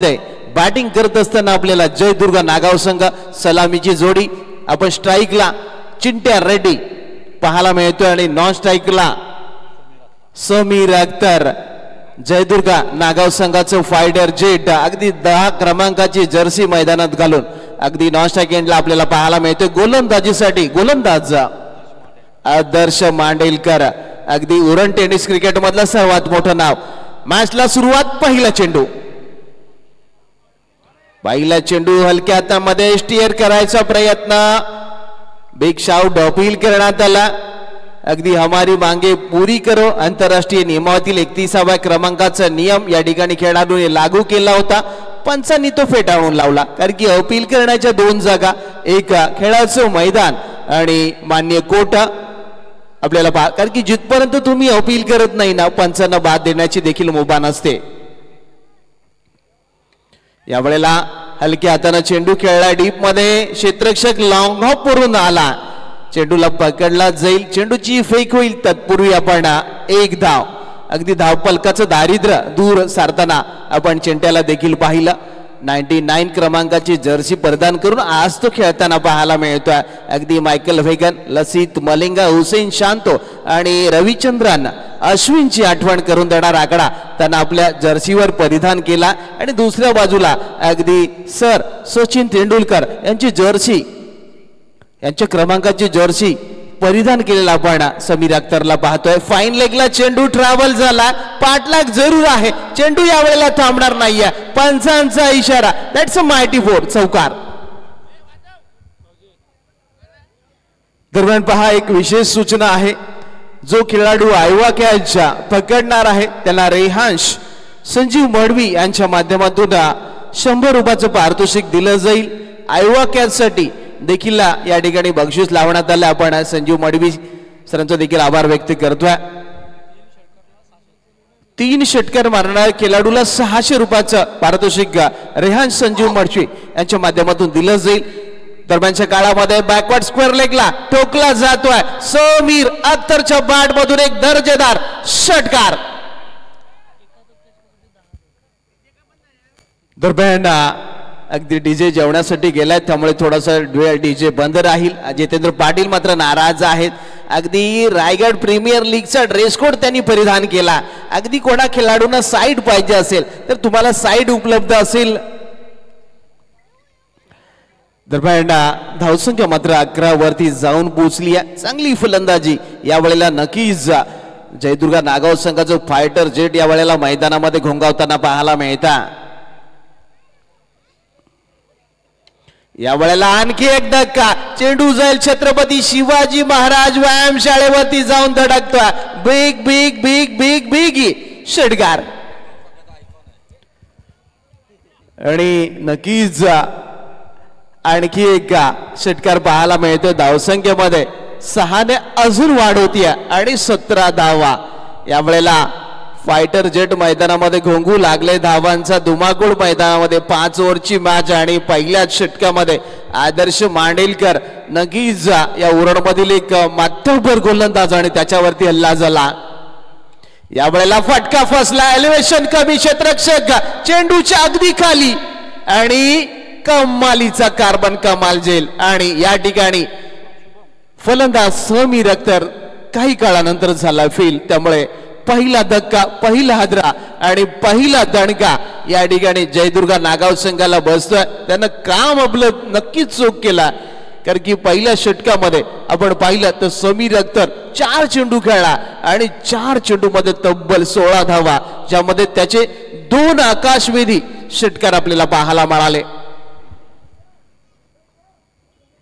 Batting करत असताना आपल्याला जयदुर्गा नागाव संघ सलामीची जोडी आपण स्ट्राइकला चिंट्या रेड्डी पाहायला मिळतोय आणि नॉन स्ट्राइकला समीर अख्तर. जयदुर्गा नागाव संघाचं फायटर जेट अगदी 10 क्रमांकाची जर्सी मैदानात घालून अगदी नॉन स्ट्राइक एंडला आपल्याला पाहायला मिळतोय. गोलंदाजीसाठी गोलंदाज आदर्श मांडेलकर, अगदी उरण टेनिस क्रिकेट मधलं सर्वात मोठं नाव. मॅचला सुरुवात, पहिला चेंडू. पहिला चेंडू हलक्या हातामध्ये स्टीअर करायचा प्रयत्न, बिग शॉट अपील करण्यात आला. अगदी हमारी मांगे पुरी करो आंतरराष्ट्रीय नियमावलीतील 31व्या क्रमांकाचा नियम या ठिकाणी खेळाडूने लागू केला होता. पंचांनी तो फेटाळून लावला, कारण की अपील करण्याच्या 2 जागा, एक खेळाचं मैदान आणि मान्य कोर्ट आपल्याला कारण की जिथपर्यंत तुम्ही अपील करत नाही ना, पंचांना बाद देण्याची देखील मुभा नसते. यावेळेला हलक्या हाताने चेंडू खेळला डीप मध्ये, क्षेत्ररक्षक लॉंग हॉप वरून आला, चेंडूला पकडला जाईल, चेंडूची फेक होईल. तत्पूर्वी आपण एक धाव, अगदी धावपलकाचं दारिद्र्य दूर सारताना आपण चेंट्याला देखील पाहिलं. 99 क्रमांकाची जर्सी परिधान करून आज तो खेळताना पाहायला मिळतोय. अगदी मायकल व्हेगन, लसित मलिंगा, हुसेन शांतो आणि रविचंद्रन अश्विनची आठवण करून देणार आकडा त्यांना आपल्या जर्सीवर परिधान केला. आणि दुसऱ्या बाजूला अगदी सर सचिन तेंडुलकर यांची जर्सी, यांच्या क्रमांकाची जर्सी परिधान केलेला आपण समीर अख्तरला पाहतोय. फाईन लेगला चेंडू ट्रॅव्हल झाला, पाठलाग जरूर आहे, चेंडू यावेळेला थांबणार नाहीये, पंचांचा इशारा, दॅट्स अ मायटी 4, चौकार. दरम्यान पहा, एक विशेष सूचना आहे. जो खेळाडू आयवा कॅच पकडणार आहे त्याला रेहांश संजीव मडवी यांच्या माध्यमातून 100 रुपयाचं पारितोषिक दिलं जाईल. आयवा कॅच साठी देखील या ठिकाणी बक्षीस लावण्यात आलं. आपण संजीव मडवी सरांचा देखील आभार व्यक्त करतोय. 3 षटकार मारणाऱ्या खेळाडूला 600 रुपयाचं पारितोषिक रेहांश संजीव मडवी यांच्या माध्यमातून दिलं जाईल. दरम्यानच्या काळामध्ये बॅकवर्ड स्क्वेअर लेगला ठोकला जातोय. समीर अख्तरच्या बॅट मधून एक दर्जेदार षटकार. दरम्यान अगदी डीजे जेवणासाठी गेलाय, त्यामुळे थोडासा डीजे बंद राहील. जितेंद्र पाटील मात्र नाराज आहेत. अगदी रायगड प्रीमियर लीगचा ड्रेस कोड त्यांनी परिधान केला. अगदी कोणा खेळाडूंना साईड पाहिजे असेल तर तुम्हाला साईड उपलब्ध असेल. दरम्यान धावसंख्या मात्र 11 वरती जाऊन पोहोचली आहे. चांगली फलंदाजी यावेळेला नक्कीच जयदुर्गा नागाव संघाचं फायटर जेट यावेळेला मैदानामध्ये घोंगावताना पाहायला मिळतात. यावेळेला आणखी एक धक्का, चेंडू जाईल छत्रपती शिवाजी महाराज व्यायाम शाळेवरती जाऊन धडकतोय. Big big big big big षटकार. आणि नक्कीच आणखी एक षटकार पाहायला मिळतोय. धावसंख्येमध्ये 6 ने अजून वाढ होतीये आणि 17 धावा. यावेळेला फायटर जेट मैदानामध्ये घोंगू लागले, धावांचा धुमाकूळ मैदानामध्ये. 5 ओव्हरची मॅच आणि पहिल्याच षटकामध्ये आदर्श मांडेलकर नक्कीच या उरणमधील एक माथ्यावर गोलंदाज आणि त्याच्यावरती हल्ला झाला. यावेळेला फटका फसला, एलिव्हेशन कमी, क्षेत्ररक्षक चेंडूच्या अगदी खाली आणि कमालीचा कार्बन कमाल जेल. आणि या ठिकाणी फलंदाज समीर अख्तर काही काळानंतर झाला फेल. त्यामुळे पहिला धक्का, पहिला हादरा आणि पहिला दणका या ठिकाणी जयदुर्गा नागाव संघाला बसतोय. त्यानं काम आपलं नक्कीच चूक केला, कारण की पहिल्या षटकामध्ये आपण पाहिलं तर समीर अख्तर 4 चेंडू खेळला आणि 4 चेंडू मध्ये तब्बल 16 धावा, ज्यामध्ये त्याचे 2 आकाशवेधी षटकार आपल्याला पाहायला मिळाले.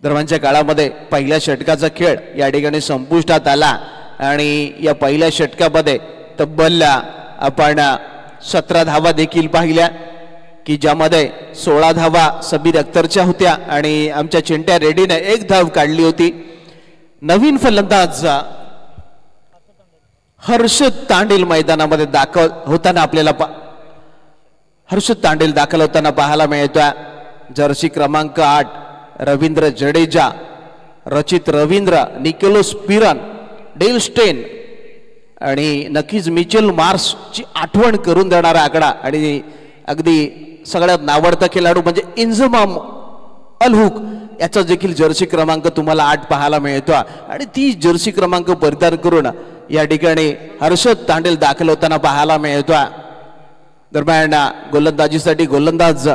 दरम्यानच्या काळामध्ये पहिल्या षटकाचा खेळ या ठिकाणी संपुष्टात आला आणि या पहिल्या षटकामध्ये तब्बल आपण 17 धावा देखील पाहिल्या, की ज्यामध्ये 16 धावा समीर अख्तरच्या होत्या आणि आमच्या चिंट्या रेड्डीने 1 धाव काढली होती. नवीन फलंदाज हर्षद तांडेल मैदानामध्ये दाखल होताना आपल्याला हर्षद तांडेल दाखल होताना पाहायला मिळतोय. जर्सी क्रमांक 8 रवींद्र जडेजा, रचित Ravindra, Nicolas Piran, Dale Steyn आणि नक्कीच मिचेल मार्स ची आठवण करून देणारा आकडा आणि अगदी सगळ्यात नावडता खेळाडू म्हणजे इंजमाम अल हुक याचा देखील जर्सी क्रमांक तुम्हाला 8 पाहायला मिळतो आणि ती जर्सी क्रमांक परिधान करून या ठिकाणी हर्षद तांडेल दाखल होताना पाहायला मिळतो. दरम्यान गोलंदाजीसाठी गोलंदाज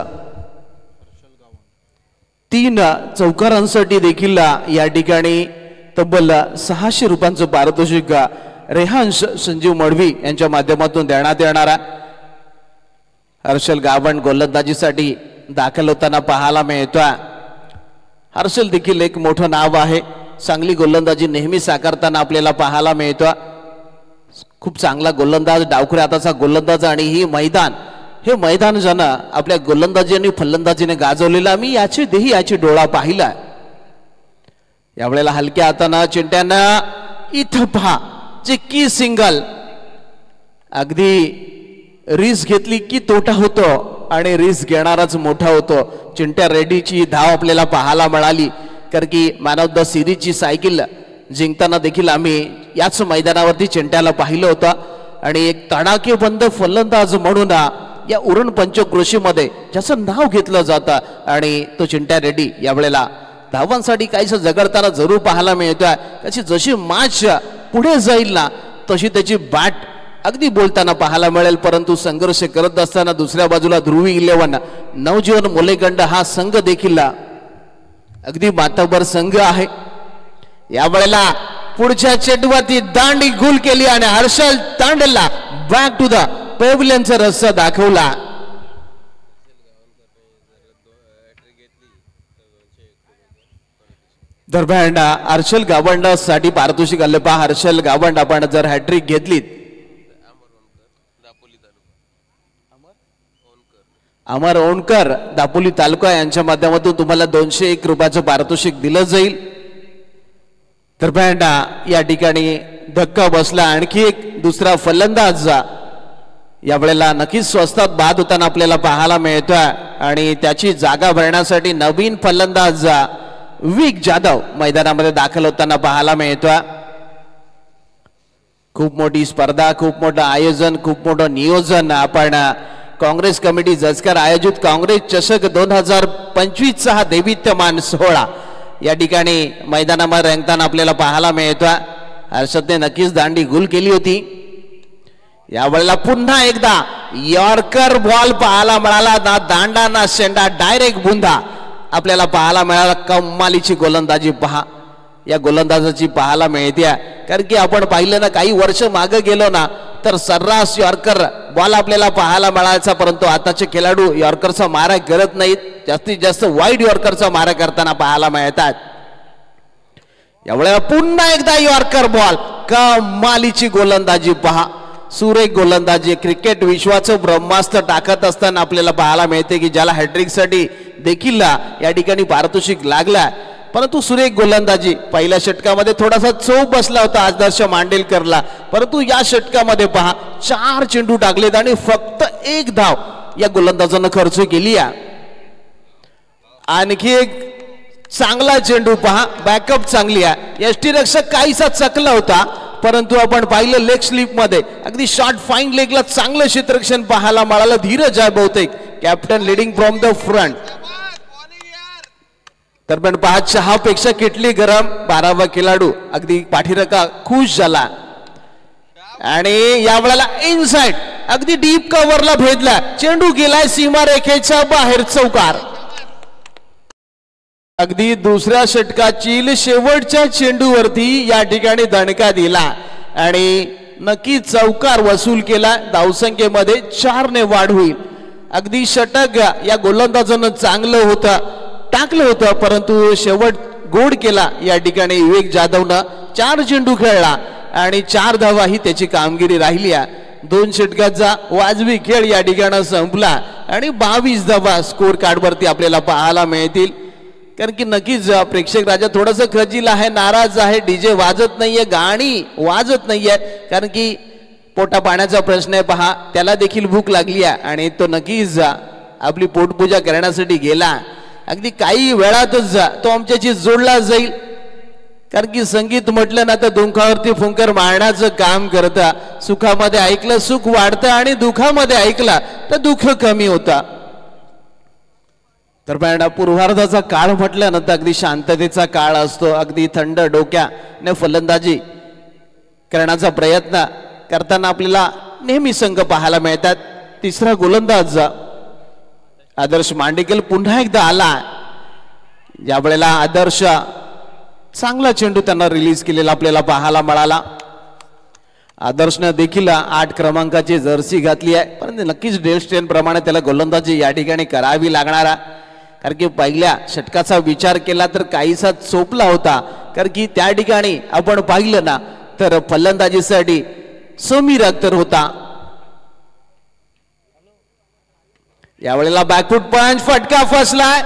3 चौकारांसाठी देखील या ठिकाणी तब्बल 600 रुपयांचं पारितोषिक रेहांश संजीव मडवी यांच्या माध्यमातून देण्यात येणार आहे. हर्षल गावंड गोलंदाजीसाठी दाखल होताना पाहायला मिळतोय. हर्षल देखील एक मोठं नाव आहे. चांगली गोलंदाजी नेहमी साकारताना आपल्याला पाहायला मिळतोय. खूप चांगला गोलंदाज, डावखुरी हाताचा गोलंदाज आणि हे मैदान ज्यानं आपल्या गोलंदाजी आणि फलंदाजीने गाजवलेला मी याची डोळा पाहिला. यावेळेला हलक्या हातानं चिंट्यानं इथं पहा चिक्की सिंगल, अगदी रिस्क घेतली की तोटा होतो आणि रिस्क घेणाराच मोठा होतो. चिंट्या रेड्डीची धाव आपल्याला पाहायला मिळाली कारण की मॅन ऑफ द सिरीजची सायकल जिंकताना देखील आम्ही याच मैदानावरती चिंट्याला पाहिलं होतं आणि एक तडाखेबंद फलंदाज म्हणून या उरण पंचक्रोशीमध्ये ज्याचं नाव घेतलं जातं आणि तो चिंट्या रेड्डी यावेळेला धावांसाठी काहीसं झगडताना जरूर पाहायला मिळतोय. त्याची जशी मॅच पुढे जाईल ना तशी त्याची बॅट अगदी बोलताना पाहायला मिळेल. परंतु संघर्ष करत असताना दुसऱ्या बाजूला ध्रुवी 11 नवजीवन मोलेगंड हा संघ देखील अगदी मातबर संघ आहे. यावेळेला पुढच्या चेंडूवरती दांडी गुल केली आणि हर्षल तांडेलला बॅक टू द पेव्हिलियनचा रस्ता दाखवला. दरम्यान हर्षल गावंड साठी पारितोषिक आले पहा. हर्षल गावंड आपण जर हॅट्रिक घेतलीत, अमर ओणकर दापोली तालुका यांच्या माध्यमातून तुम्हाला 201 रुपयाचं पारितोषिक दिलं जाईल. दरम्यान या ठिकाणी धक्का बसला. आणखी एक दुसरा फलंदाज यावेळेला नक्कीच स्वस्तात बाद होताना आपल्याला पाहायला मिळतोय आणि त्याची जागा भरण्यासाठी नवीन फलंदाज विक जाधव मैदानामध्ये दाखल होताना पाहायला मिळतोय. खूप मोठी स्पर्धा, खूप मोठं आयोजन, खूप मोठं नियोजन आपण काँग्रेस कमिटी जसकर आयोजित काँग्रेस चषक 2025 चा हा दैवित्यमान सोहळा या ठिकाणी मैदानामध्ये रंगताना आपल्याला पाहायला मिळतोय. हर्षदने नक्कीच दांडी गुल केली होती. यावेळेला पुन्हा एकदा यॉर्कर बॉल पाहायला मिळाला. ना दांडा ना शेंडा, डायरेक्ट बुंदा आपल्याला पाहायला मिळाला. कमालीची गोलंदाजी पहा या गोलंदाजाची पाहायला मिळते. कारण की आपण पाहिलं ना काही वर्ष मागे गेलो ना तर सर्रास यॉर्कर बॉल आपल्याला पाहायला मिळायचा. परंतु आताचे खेळाडू यॉर्करचा मारा करत नाहीत. जास्तीत जास्त वाईड यॉर्करचा मारा करताना पाहायला मिळतात. यावेळेला पुन्हा एकदा यॉर्कर बॉल, कमालीची गोलंदाजी पहा. सुरेख गोलंदाजी, क्रिकेट विश्वाचं ब्रह्मास्त्र टाकत असताना आपल्याला पाहायला मिळते की ज्याला हॅट्रिकसाठी देखील या ठिकाणी पारितोषिक लागला. परंतु सुरेख गोलंदाजी, पहिल्या षटकामध्ये थोडासा चौक बसला होता आदर्श मांडेलकरला. परंतु या षटकामध्ये पहा 4 चेंडू टाकलेत आणि फक्त 1 धाव या गोलंदाजानं खर्च केली. आणखी एक चांगला चेंडू पहा, बॅकअप चांगली आहे. यष्टीरक्षक काहीसा चकला होता परंतु आपण पाहिलं लेग स्लिप मध्ये अगदी शॉर्ट फाईन लेगला चांगलं क्षेत्ररक्षण पाहायला मिळालं. धीरज आहे बहुतेक captain leading from the front. दरम्यान पहा चहापेक्षा किटली गरम, 12वा खेळाडू अगदी पाठीरका खुश झाला आणि यावेळेला इनसाइड अगदी डीप कव्हरला भेदला. चेंडू गेलाय सीमारेषेच्या बाहेर, चौकार. अगदी दुसऱ्या षटकाची शेवटच्या चेंडूवरती या ठिकाणी दणका दिला आणि नक्की चौकार वसूल केला. धावसंख्येमध्ये 4 ने वाढ होईल. अगदी षटक या गोलंदाजानं चांगलं होतं, टाकलं होतं परंतु शेवट गोड केला. या ठिकाणी विवेक जाधवनं 4 चेंडू खेळला आणि 4 धावा ही त्याची कामगिरी राहिली. 2 षटकाचा वाजवी खेळ या ठिकाणी संपला आणि 22 धावा स्कोर कार्डवरती आपल्याला पाहायला मिळतील. कारण की नक्कीच प्रेक्षक राजा थोडंसं खजील आहे, नाराज आहे. डीजे वाजत नाहीये, गाणी वाजत नाहीये कारण की पोटा पाण्याचा प्रश्न आहे. पहा त्याला देखील भूक लागली आहे आणि तो नक्कीच आपली पोटपूजा करण्यासाठी गेला. अगदी काही वेळातच तो आमच्याशी जोडला जाईल. कारण की संगीत म्हटलं ना तर दुःखावरती फुंकर मारण्याचं काम करतं. सुखामध्ये ऐकलं सुख वाढतं आणि दुःखामध्ये ऐकलं तर दुःख कमी होतं. दरम्यान पूर्वार्धाचा काळ म्हटल्यानंतर अगदी शांततेचा काळ असतो. अगदी थंड डोक्याने फलंदाजी करण्याचा प्रयत्न करताना आपल्याला नेहमी संघ पाहायला मिळतात. तिसरा गोलंदाज आदर्श मांडेकल पुन्हा एकदा आला. यावेळेला आदर्श चांगला चेंडू त्यांना रिलीज केलेला आपल्याला पाहायला मिळाला. आदर्शने देखील 8 क्रमांकाची जर्सी घातली आहे, परंतु नक्कीच डेल स्टेन प्रमाणे त्याला गोलंदाजी या ठिकाणी करावी लागणार आहे. कारण की पहिल्या षटकाचा विचार केला तर काहीसा चोपला होता. कारण की त्या ठिकाणी आपण पाहिलं ना तर फलंदाजीसाठी समीर अख्तर होता. यावेळेला बॅकफूट पंच फटका फसलाय.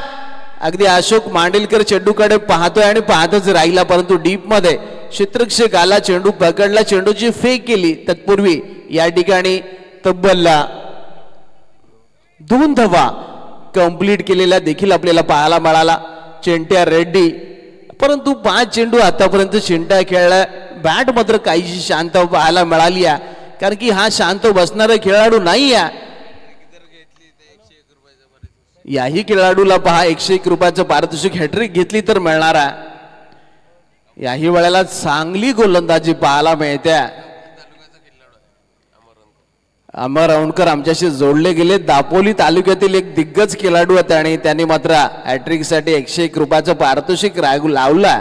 अगदी अशोक मांडेलकर चेंडूकडे पाहतोय आणि पाहतच राहिला, परंतु डीप मध्ये क्षेत्ररक्षक आला, चेंडू पकडला, चेंडूची फेक केली. तत्पूर्वी या ठिकाणी तब्बल 2 धावा कंप्लीट केलेल्या देखील आपल्याला पाहायला मिळाला. चिंट्या रेड्डी, परंतु 5 चेंडू आतापर्यंत चिंट्या खेळला. बॅट मात्र काहीशी शांत पाहायला मिळाली आहे, कारण की हा शांत बसणारा खेळाडू नाही आहे. याही खेळाडूला पहा 101 रुपयाचं पारितोषिक हॅट्रिक घेतली तर मिळणार आहे. याही वेळेला चांगली गोलंदाजी पाहायला मिळते. अमर औंधकर आमच्याशी जोडले गेले. दापोली तालुक्यातील एक दिग्गज खेळाडू आहेत आणि त्यांनी मात्र हॅट्रिक साठी 101 रुपयाचं पारितोषिक लावला.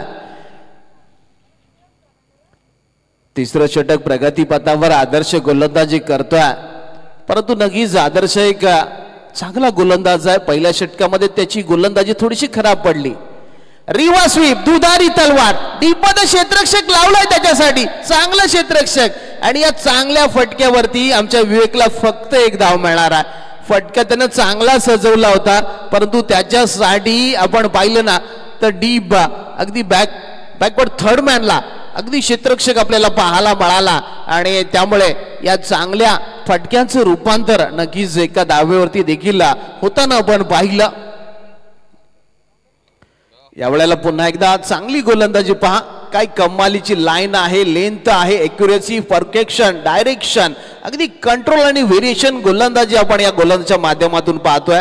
तिसरं षटक प्रगतीपथावर आदर्श गोलंदाजी करतोय, परंतु नक्कीच आदर्श एक चांगला गोलंदाज आहे. पहिल्या षटकामध्ये त्याची गोलंदाजी थोडीशी खराब पडली. रिवा स्वीप, दुधारी तलवार, डीपमध्ये क्षेत्ररक्षक लावलाय त्याच्यासाठी, चांगला क्षेत्ररक्षक. आणि या चांगल्या फटक्यावरती आमच्या विवेकला फक्त 1 धाव मिळणार आहे. फटका त्यानं चांगला सजवला होता, परंतु त्याच्यासाठी आपण पाहिलं ना तर डीप अगदी बॅकवर्ड थर्ड मॅनला अगदी क्षेत्ररक्षक आपल्याला पाहायला मिळाला. आणि त्यामुळे या चांगल्या फटक्यांचं रूपांतर नक्कीच एका धावेवरती देखील होताना आपण पाहिलं. यावेळेला पुन्हा एकदा चांगली गोलंदाजी पहा. काय कमालीची लाईन आहे, लेंथ आहे, एक्युरेसी, परफेक्शन, डायरेक्शन, अगदी कंट्रोल आणि व्हेरिएशन गोलंदाजी आपण या गोलंदाजीच्या माध्यमातून पाहतोय.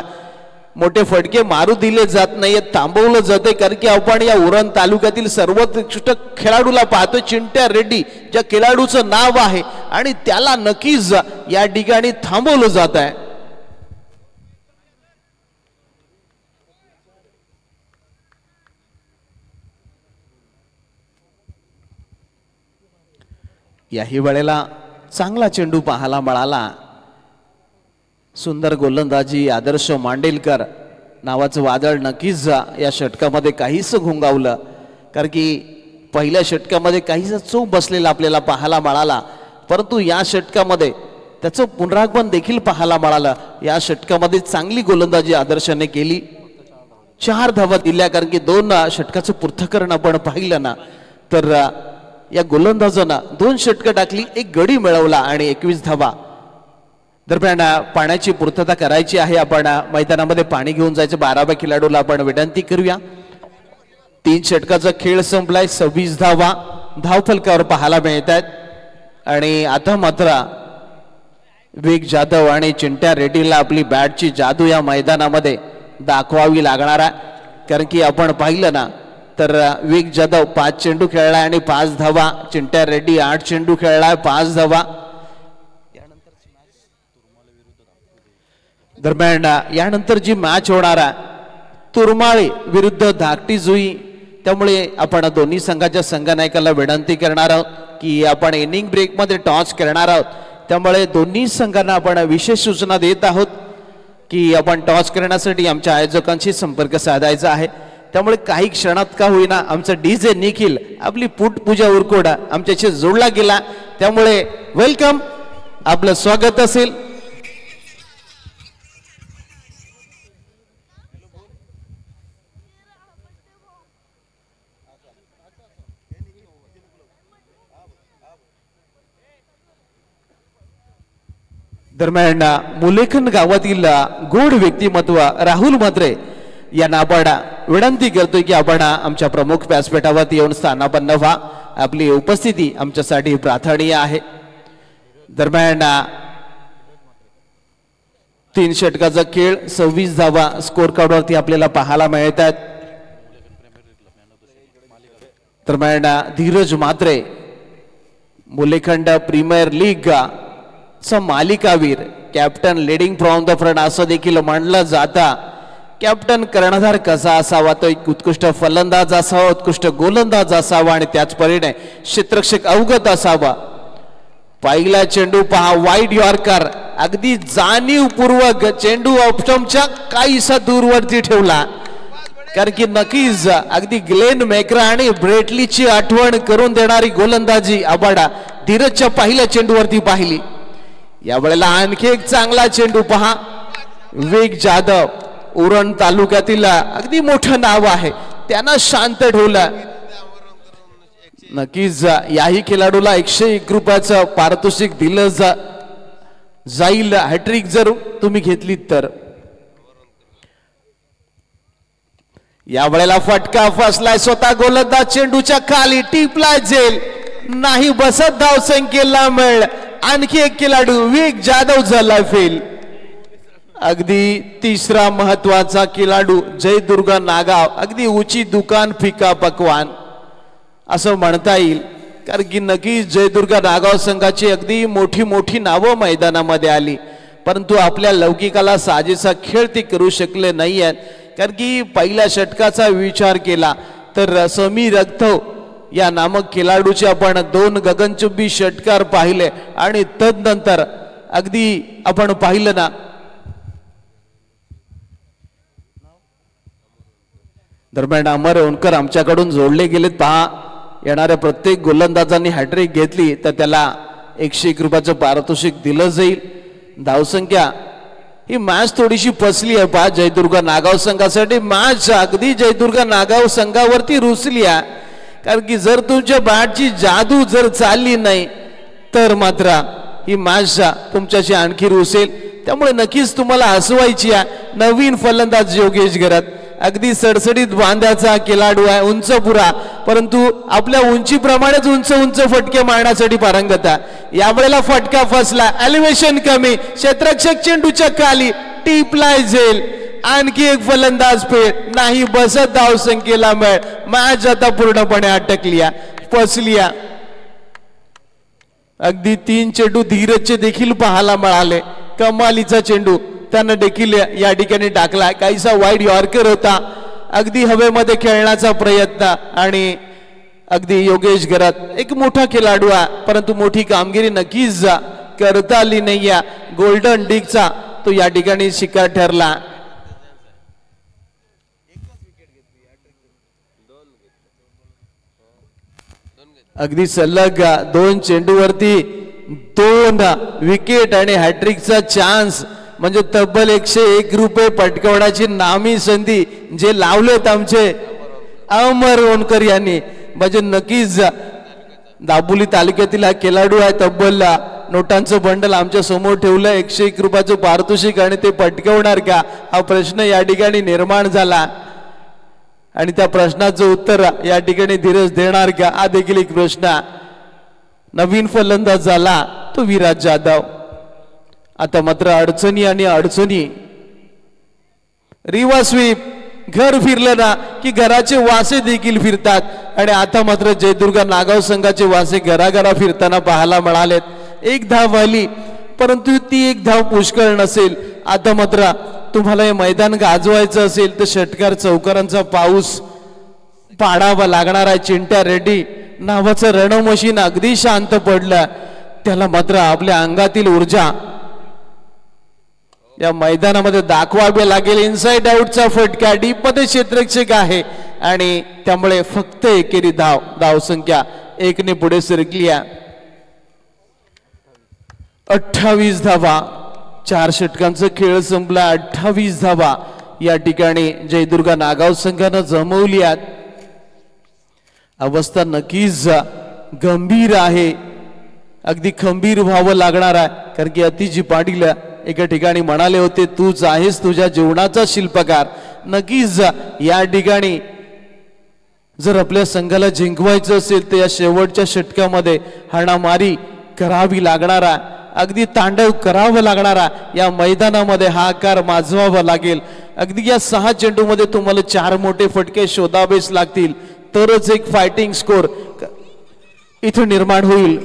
मोठे फटके मारू दिले जात नाहीत, थांबवलं जाते. कारण की आपण या उरण तालुक्यातील सर्वोत्कृष्ट खेळाडूला पाहतोय, चिंट्या रेड्डी, ज्या खेळाडूचं नाव आहे आणि त्याला नक्कीच या ठिकाणी थांबवलं जात आहे. याही वेळेला चांगला चेंडू पाहायला मिळाला. सुंदर गोलंदाजी. आदर्श मांडेलकर नावाचं वादळ नक्कीच या षटकामध्ये काहीच घोंगावलं, कारण की पहिल्या षटकामध्ये काहीसा चूक बसलेला आपल्याला पाहायला मिळाला, परंतु या षटकामध्ये त्याचं पुनरागमन देखील पाहायला मिळालं. या षटकामध्ये चांगली गोलंदाजी आदर्शाने केली. 4 धावा दिल्या, कारण की 2 षटकाचं पृथक्करण आपण पाहिलं ना तर या गोलंदाजांना 2 षटकं टाकली, 1 गडी मिळवला आणि 21 धावा. दरम्यान पाण्याची पूर्तता करायची आहे. आपण मैदानामध्ये पाणी घेऊन जायचं. 12व्या खेळाडूला आपण विनंती करूया. 3 षटकाचा खेळ संपलाय. 26 धावा धावफलकावर पाहायला मिळत आहेत. आणि आता मात्र विवेक जाधव आणि चिंट्या रेड्डीला आपली बॅटची जादू या मैदानामध्ये दाखवावी लागणार आहे, कारण की आपण पाहिलं ना तर विवेक जाधव 5 चेंडू खेळलाय आणि 5 धावा. चिंट्या रेड्डी 8 चेंडू खेळलाय, 5 धावा. दरम्यान यानंतर जी मॅच होणार आहे तुरमाळे विरुद्ध धाकटी जुई, त्यामुळे आपण दोन्ही संघाच्या संघनायकाला विनंती करणार आहोत की आपण इनिंग ब्रेक मध्ये टॉस करणार आहोत. त्यामुळे दोन्ही संघांना आपण विशेष सूचना देत आहोत की आपण टॉस करण्यासाठी आमच्या आयोजकांशी संपर्क साधायचा आहे. त्यामुळे काही क्षणात का होईना आमचा डीजे निखिल आपली पूजा उरकोडा आमच्याशी जोडला गेला. त्यामुळे वेलकम, आपलं स्वागत असेल. दरम्यान मुलेखन गावातील गोड व्यक्तिमत्व राहुल म्हात्रे यांना आपण विनंती करतोय की आपण आमच्या प्रमुख व्यासपीठावरती येऊन स्थानापन्न व्हा. आपली उपस्थिती आमच्यासाठी प्रार्थनीय आहे. दरम्यान 3 षटकाचा खेळ 26 धावा स्कोर कार्डवरती आपल्याला पाहायला मिळतात. दरम्यान धीरज मात्रे मुलेखंड प्रीमियर लीग चा मालिकावीर captain leading from the front असं देखील मानलं जाता. कॅप्टन कर्णधार कसा असावा तो एक उत्कृष्ट फलंदाज असावा, उत्कृष्ट गोलंदाज असावा आणि त्याचपरीने क्षेत्ररक्षक अवगत असावा. पहिला चेंडू पहा वाईड यॉर्कर अगदी जाणीवपूर्वक चेंडू ऑप्शमच्या काहीसा दूरवरती ठेवला कारण की नक्कीच अगदी ग्लेन मॅक्रा आणि ब्रेटलीची आठवण करून देणारी गोलंदाजी आबाडा धीरजच्या पहिल्या चेंडूवरती पाहिली. यावेळेला आणखी एक चांगला चेंडू पहा वेग जाधव उरण तालुक्यातील अगदी मोठं नाव आहे त्यांना शांत ठेवलं. नक्कीच याही खेळाडूला 101 रुपयाचं पारितोषिक दिलं जाईल हॅट्रिक जर तुम्ही घेतली तर. यावेळेला फटका फसलाय स्वतः गोलंदाज चेंडूच्या खाली टिपला जेल नाही बसत धाव संख्येला मिळ. आणखी एक खेळाडू वेग जाधव झाला फेल. अगदी तिसरा महत्वाचा खेळाडू जयदुर्गा नागाव अगदी उची दुकान फिका पकवान असं म्हणता येईल कारण की नक्कीच जयदुर्गा नागाव संघाची अगदी मोठी मोठी नावं मैदानामध्ये आली परंतु आपल्या लौकिकाला साजेसा खेळ ते करू शकले नाही आहेत. कारण की पहिल्या षटकाचा विचार केला तर समीर रक्थव या नामक खेळाडूचे आपण 2 गगनचुंबी षटकार पाहिले आणि तदनंतर अगदी आपण पाहिलं ना दरम्यान अमर ओनकर आमच्याकडून जोडले गेलेत. पहा येणाऱ्या प्रत्येक गोलंदाजांनी हॅट्रिक घेतली तर त्याला 101 रुपयाचं पारितोषिक दिलं जाईल. धावसंख्या ही मॅच थोडीशी फसली आहे पहा जयदुर्गा नागाव संघासाठी. मॅच अगदी जयदुर्गा नागाव संघावरती रुसली आहे कारण की जर तुमच्या बॅटची जादू जर चालली नाही तर मात्र ही मॅच तुमच्याशी आणखी रुसेल. त्यामुळे नक्कीच तुम्हाला हसवायची आहे. नवीन फलंदाज योगेश घरात अगदी सडसडीत बांध्याचा खेळाडू आहे उंच पुरा परंतु आपल्या उंचीप्रमाणेच उंच उंच फटके मारण्यासाठी पारंगत आहे. यावेळेला फटका फसला एलिव्हेशन कमी क्षेत्ररक्षक चेंडूच्या खाली टिपलाय झेल आणखी एक फलंदाज फेल नाही बसत धाव संख्येला मिळ. मॅच आता पूर्णपणे अटकली फसली. अगदी 3 चेंडू धीरजचे देखील पाहायला मिळाले. कमालीचा चेंडू त्यानं देखील या ठिकाणी टाकला. काहीसा वाईड यॉर्कर होता अगदी हवेमध्ये खेळण्याचा प्रयत्न आणि अगदी योगेश घरात एक मोठा खेळाडू आहे परंतु मोठी कामगिरी नक्कीच करता आली नाही. गोल्डन डिगचा तो या ठिकाणी शिकार ठरला. अगदी सलग 2 चेंडूवरती 2 विकेट आणि हॅट्रिकचा चान्स म्हणजे तब्बल 101 रुपये पटकावण्याची नामी संधी जे लावलेत आमचे अमर ओनकर यांनी. म्हणजे नक्कीच दाबोली तालुक्यातील हा खेळाडू आहे. तब्बल नोटांचं बंडल आमच्या समोर ठेवलं 101 रुपयाचं पारितोषिक आणि ते पटकावणार का हा प्रश्न या ठिकाणी निर्माण झाला आणि त्या प्रश्नाचं उत्तर या ठिकाणी धीरज देणार का हा देखील एक प्रश्न. नवीन फलंदाज झाला तो विराज जाधव. आता मात्र अडचणी आणि अडचणी. रिवा स्वीप घर फिरलं ना की घराचे वासे देखील फिरतात आणि आता मात्र जयदुर्गा नागाव संघाचे वासे घराघरा फिरताना पाहायला मिळालेत. 1 धाव आली परंतु ती 1 धाव पुष्कळ नसेल. आता मात्र तुम्हाला हे मैदान गाजवायचं असेल तर षटकार चौकारांचा पाऊस पाडावा लागणार आहे. चिंट्या रेड्डी नावाचं रणमशीन अगदी शांत पडलं. त्याला मात्र आपल्या अंगातील ऊर्जा या मैदानामध्ये दाखवावे लागेल. इनसाइड आउटचा फटका डीप मध्ये क्षेत्ररक्षक आहे आणि त्यामुळे फक्त एकेरी धावसंख्या 1 ने पुढे सरकली. 28 धावा 4 षटकांचा खेळ संपला. 28 धावा या ठिकाणी जयदुर्गा नागाव संघानं जमवली आहेत. अवस्था नक्कीच गंभीर आहे. अगदी खंबीर व्हावं लागणार आहे कारण की अतिजी पाटील एका ठिकाणी म्हणाले होते तूच आहेस तुझ्या जीवनाचा शिल्पकार. नक्कीच या ठिकाणी जर आपल्या संघाला जिंकवायचं असेल तर या शेवटच्या षटकामध्ये हाणामारी करावी लागणार आहे अगदी तांडव करावं लागणारा या मैदानामध्ये हा आकार माजवावा लागेल. अगदी या 6 चेंडूमध्ये तुम्हाला 4 मोठे फटके शोधावेच लागतील तरच एक फायटिंग स्कोर इथे निर्माण होईल.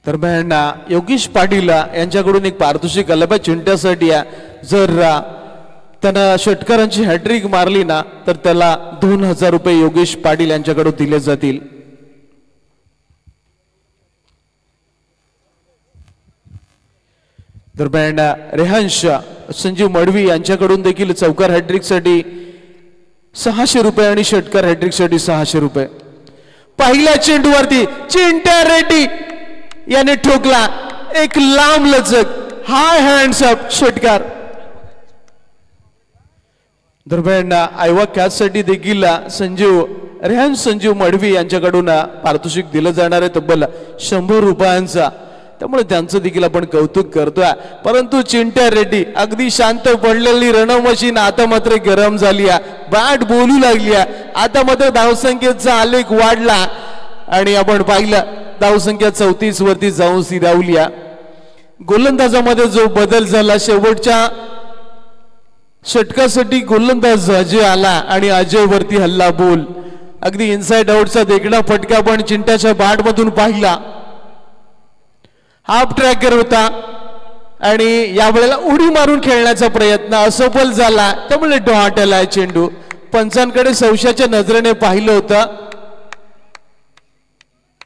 दरम्यान योगेश पाटील यांच्याकडून एक पारितोषिक आलं पाहिजे चिंट्यासाठी. जर त्यानं षटकारांची हॅट्रिक मारली ना तर त्याला 2000 रुपये योगेश पाटील यांच्याकडून दिले जातील. दरम्यान रेहांश संजीव मडवी यांच्याकडून देखील चौकार हॅट्रिकसाठी 600 रुपये आणि षटकार हॅट्रिकसाठी 600 रुपये. पहिल्या चेंडूवरती चिंट्या रेड्डी याने ठोकला एक लांब लचक हाय हँड्स अप षटकार. दरम्यान आयवा कॅचसाठी देखील रेहांश संजीव मडवी यांच्याकडून पारितोषिक दिलं जाणार आहे तब्बल 100 रुपयांचा. त्यामुळे त्यांचं देखील आपण कौतुक करतोय. परंतु चिंट्या रेड्डी अगदी शांत पडलेली रणमशीन आता मात्र गरम झाली आहे, बॅट बोलू लागली आहे. आता मात्र धावसंख्येचा आलेख वाढला आणि आपण पाहिलं धावसंख्या 34 वरती जाऊन स्थिरावली. गोलंदाजामध्ये जो बदल झाला शेवटच्या षटकासाठी गोलंदाज अजय आला आणि अजय वरती हल्ला बोल. अगदी इनसाइड आउटचा देखणा फटका पण चिंट्याच्या बॅट मधून पाहिला. हाफ ट्रॅकर होता आणि यावेळेला उडी मारून खेळण्याचा प्रयत्न असफल झाला. त्यामुळे डॉट आलाय चेंडू. पंचांकडे संशयाच्या नजरेने पाहिलं होतं.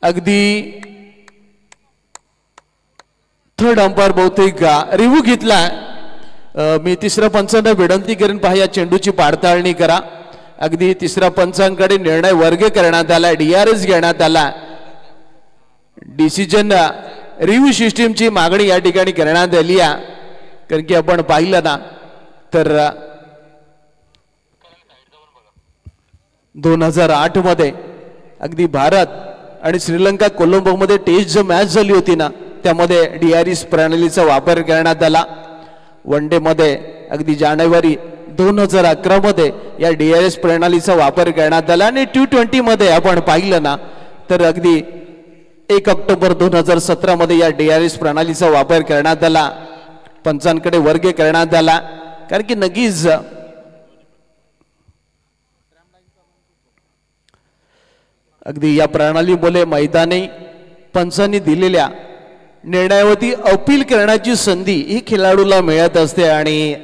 अगदी थर्ड अंपायर बहुतेक रिव्ह्यू घेतला. मी तिसऱ्या पंचांना विनंती करेन पहा या चेंडूची पडताळणी करा. अगदी तिसऱ्या पंचांकडे निर्णय वर्ग करण्यात आला, DRS घेण्यात आला. डिसिजन रिव्ह्यू सिस्टीमची मागणी या ठिकाणी करण्यात आली आहे. कारण की आपण पाहिलं ना तर 2008 मध्ये अगदी भारत आणि श्रीलंका कोलंबोमध्ये टेस्ट जो मॅच झाली होती ना त्यामध्ये DRS प्रणालीचा वापर करण्यात आला. वन डे मध्ये अगदी जानेवारी 2011 मध्ये या DRS प्रणालीचा वापर करण्यात आला आणि T20 मध्ये आपण पाहिलं ना तर अगदी 1 ऑक्टोबर 2017 मध्ये या DRS प्रणालीचा वापर करण्यात आला. पंचांकडे वर्ग करण्यात आला. कारण की नक्कीच अगदी या प्रणालीमुळे मैदानी पंचांनी दिलेल्या निर्णयावरती अपील करण्याची संधी ही खेळाडूला मिळत असते. आणि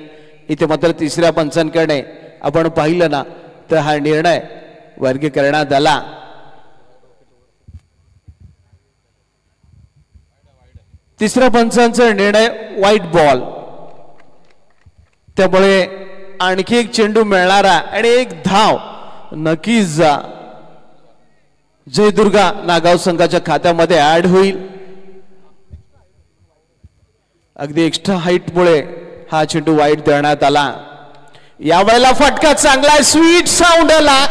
इथे मात्र तिसऱ्या पंचांकडे आपण पाहिलं ना तर हा निर्णय वर्ग करण्यात आला. तिसऱ्या पंचांचा निर्णय व्हाईट बॉल. त्यामुळे आणखी एक चेंडू मिळणारा आणि एक धाव नक्कीच जयदुर्गा नागाव संघाच्या खात्यामध्ये ऍड होईल. अगदी एक्स्ट्रा हाईट मुळे हा चेंडू वाईट देण्यात आला. यावेळेला फटका चांगला आहे, स्वीट साऊंड आला.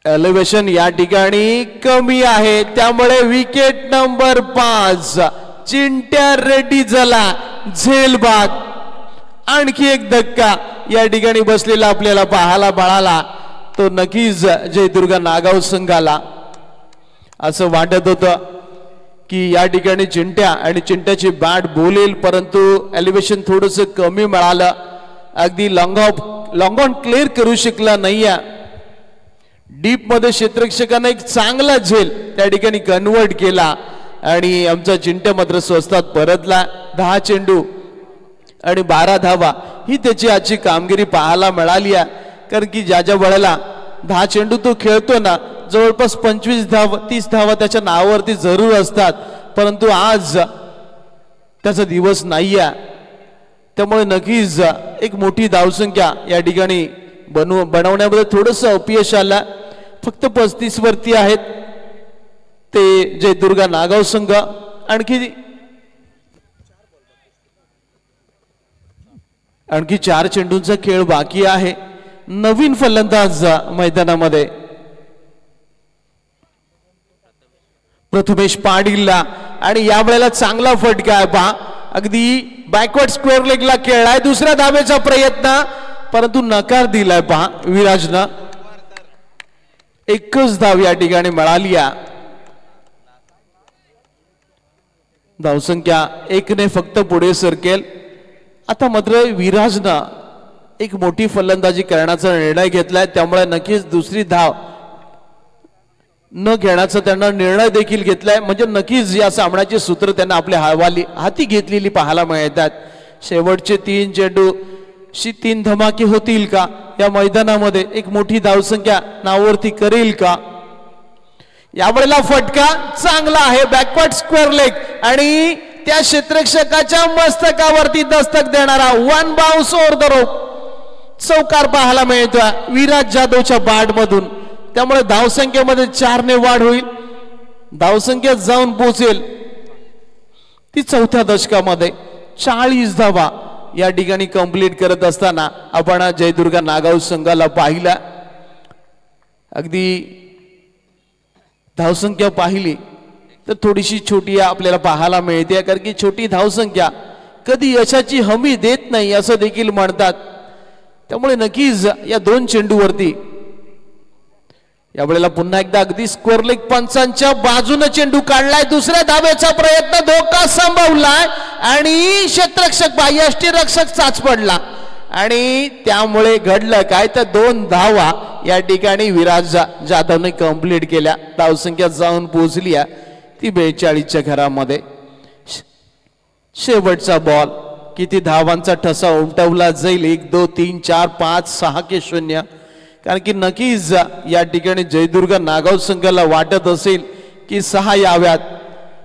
एलिव्हेशन या ठिकाणी कमी आहे. त्यामुळे विकेट नंबर 5 चिंट्या रेड्डी झाला झेलबाद. आणखी एक धक्का या ठिकाणी बसलेला आपल्याला पाहायला मिळाला. तो नक्कीच जयदुर्गा नागाव संघाला असं वाटत होतं की या ठिकाणी चिंट्या आणि चिंट्याची बॅट बोलेल, परंतु एलिव्हेशन थोडंसं कमी मिळालं. अगदी लॉंग ऑन क्लिअर करू शकला नाहीये. डीप मध्ये क्षेत्ररक्षकाने एक चांगला झेल त्या ठिकाणी कन्वर्ट केला आणि आमचा चिंट्या मात्र स्वस्तात परतला. 10 चेंडू आणि 12 धावा ही त्याची आजची कामगिरी पाहायला मिळाली आहे. कारण की ज्या ज्या वेळेला 10 चेंडू तो खेळतो ना जवळपास 25 धावा 30 धावा त्याच्या नावावरती जरूर असतात, परंतु आज त्याचा दिवस नाही आहे. त्यामुळे नक्कीच एक मोठी धावसंख्या या ठिकाणी बनवण्यामध्ये थोडंसं अपयश आलं. फक्त 35 वरती आहेत ते जयदुर्गा नागाव संघ. आणखी 4 चेंडूंचा खेळ बाकी आहे. नवीन फलंदाज मैदानामध्ये प्रथमेश पाटील आणि या वेळेला चांगला फटका आहे पहा, अगदी बॅकवर्ड स्क्वेअर लेगला खेळलाय, दुसऱ्या धावेचा प्रयत्न परंतु नकार दिलाय पहा विराजनं. एकच धाव या ठिकाणी मिळाली. धावसंख्या 1 ने फक्त पुढे सरकेल. आता मात्र विराजनं एक मोठी फलंदाजी करण्याचा निर्णय घेतलाय, त्यामुळे नक्कीच दुसरी धाव न घेण्याचा त्यांना निर्णय देखील घेतलाय. म्हणजे नक्कीच या सामन्याचे सूत्र त्यांना आपल्या हाती घेतलेली पाहायला मिळतात. शेवटचे 3 चेंडू 3 धमाके होतील का या मैदानामध्ये, एक मोठी धावसंख्या नावावरती करेल का. यावेळेला फटका चांगला आहे, बॅकवर्ड स्क्वेअर लेग आणि त्या क्षेत्ररक्षकाच्या मस्तकावरती दस्तक देणारा 1 बाउन्स ओव्हर द रोप चौकार पाहायला मिळतोय विराज जाधवच्या बॅट मधून. त्यामुळे धावसंख्येमध्ये 4 ने वाढ होईल, धावसंख्या जाऊन पोहोचेल ती 4थ्या दशकामध्ये 40 धावा या ठिकाणी कंप्लीट करत असताना आपण जयदुर्गा नागाव संघाला पाहिला. अगदी धावसंख्या पाहिली तर थोडीशी छोटी आपल्याला पाहायला मिळते, कारण की छोटी धावसंख्या कधी यशाची हमी देत नाही असं देखील म्हणतात. त्यामुळे नक्कीच या 2 चेंडूवरती यावेळेला पुन्हा एकदा अगदी स्क्वेअर लेग पंचांच्या बाजूने चेंडू काढलाय, दुसऱ्या धावेचा प्रयत्न धोका संभवलाय आणि क्षेत्ररक्षक यष्टीरक्षक चाच पडला आणि त्यामुळे घडलं काय तर 2 धावा या ठिकाणी विराज जाधवने कंप्लीट केल्या. धावसंख्या जाऊन पोहोचली ती 42च्या घरामध्ये. शेवटचा बॉल, किती धावांचा ठसा उमटवला जाईल, 1 2 3 4 5 6 के 0. कारण की नक्कीच या ठिकाणी जयदुर्गा नागाव संघाला वाटत असेल की 6 याव्यात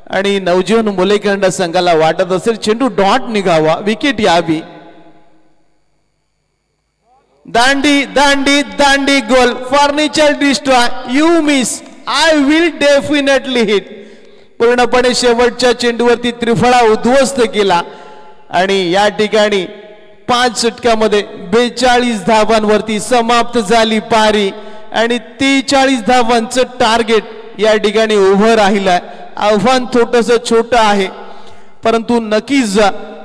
आणि नवजीवन मुलेखंड संघाला वाटत असेल चेंडू डॉट निघावा, विकेट यावी. दांडी दांडी दांडी गोल, furniture destroy, you miss, I will definitely hit. पूर्णपणे शेवटच्या चेंडूवरती त्रिफळा उद्ध्वस्त केला आणि या ठिकाणी 5 षटकामध्ये 42 धावांवरती समाप्त झाली पारी आणि 43 धावांचं टार्गेट या ठिकाणी उभं राहिलंय. आव्हान थोडंसं छोटं आहे परंतु नक्कीच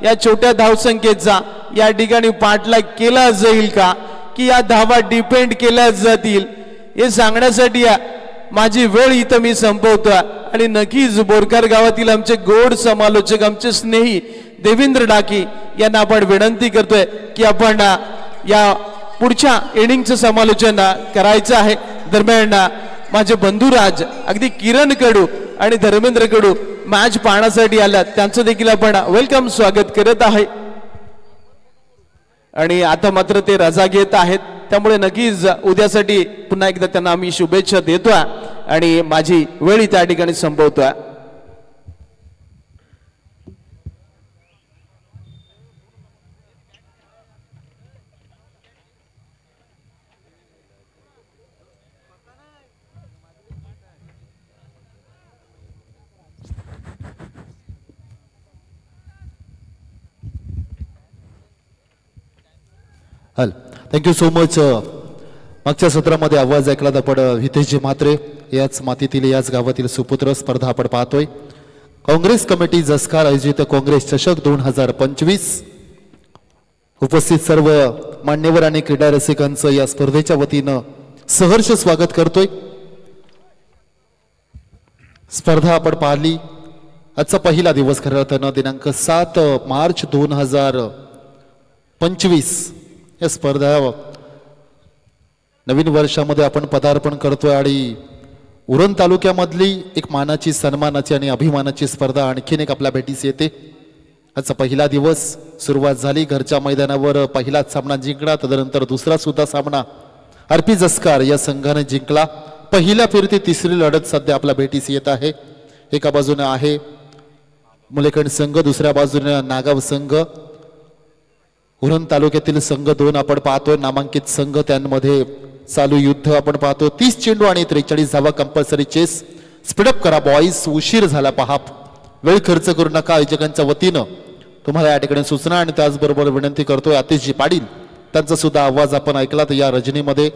या छोट्या धावसंख्येचा या ठिकाणी पाठलाग केला जाईल का की या धावा डिपेंड केल्या जातील हे सांगण्यासाठी माझी वेळ इथं मी संपवतोय. आणि नक्कीच बोरकर गावातील आमचे गोड समालोचक, आमचे स्नेही देवेंद्र डाकी यांना आपण विनंती करतोय की आपण या पुढच्या इनिंगचं समालोचन करायचं आहे. दरम्यान माझे बंधुराज अगदी किरण कडू आणि धर्मेंद्र कडू मॅच पाहण्यासाठी आल्यात, त्यांचं देखील आपण वेलकम स्वागत करत आहे. आणि आता मात्र ते रजा घेत आहेत, त्यामुळे नक्कीच उद्यासाठी पुन्हा एकदा त्यांना आम्ही शुभेच्छा देतोय आणि माझी वेळ त्या ठिकाणी संपवतोय. हल थँक्यू सो मच. मागच्या सत्रामध्ये आवाज ऐकला आपण हितेशजी म्हात्रे याच मातीतील याच गावातील सुपुत्र स्पर्धा आपण पाहतोय. काँग्रेस कमिटी जसकार आयोजित काँग्रेस चषक 2025. उपस्थित सर्व मान्यवर आणि क्रीडा रसिकांचं या स्पर्धेच्या वतीनं सहर्ष स्वागत करतोय. स्पर्धा आपण पाहिली. आजचा पहिला दिवस खरं तर दिनांक 7 मार्च 2025 या स्पर्धा नवीन वर्षामध्ये आपण पदार्पण करतोय आणि उरण तालुक्यामधली एक मानाची, सन्मानाची आणि अभिमानाची स्पर्धा आणखीन एक आपल्या भेटीस येते. आजचा पहिला दिवस सुरुवात झाली. घरच्या मैदानावर पहिलाच सामना जिंकला, तदनंतर दुसरा सुद्धा सामना आरपी जसकार या संघाने जिंकला. पहिल्या फेरीत तिसरी लढत सध्या आपल्या भेटीस येत आहे. एका बाजूने आहे मुलेखंड संघ, दुसऱ्या बाजूने नागाव संघ. उरण तालुक्यातील संघ 2 आपण पाहतोय, नामांकित संघ, त्यांमध्ये चालू युद्ध आपण पाहतो. 30 चेंडू आणि 43 धावा कंपल्सरी चेस. स्पीडअप करा बॉईज, उशीर झाला पहा, वेळ खर्च करू नका. आयोजकांच्या वतीनं तुम्हाला या ठिकाणी सूचना आणि त्याचबरोबर विनंती करतोय आतिशजी पाटील त्यांचा सुद्धा आवाज आपण ऐकला. तर या रजनीमध्ये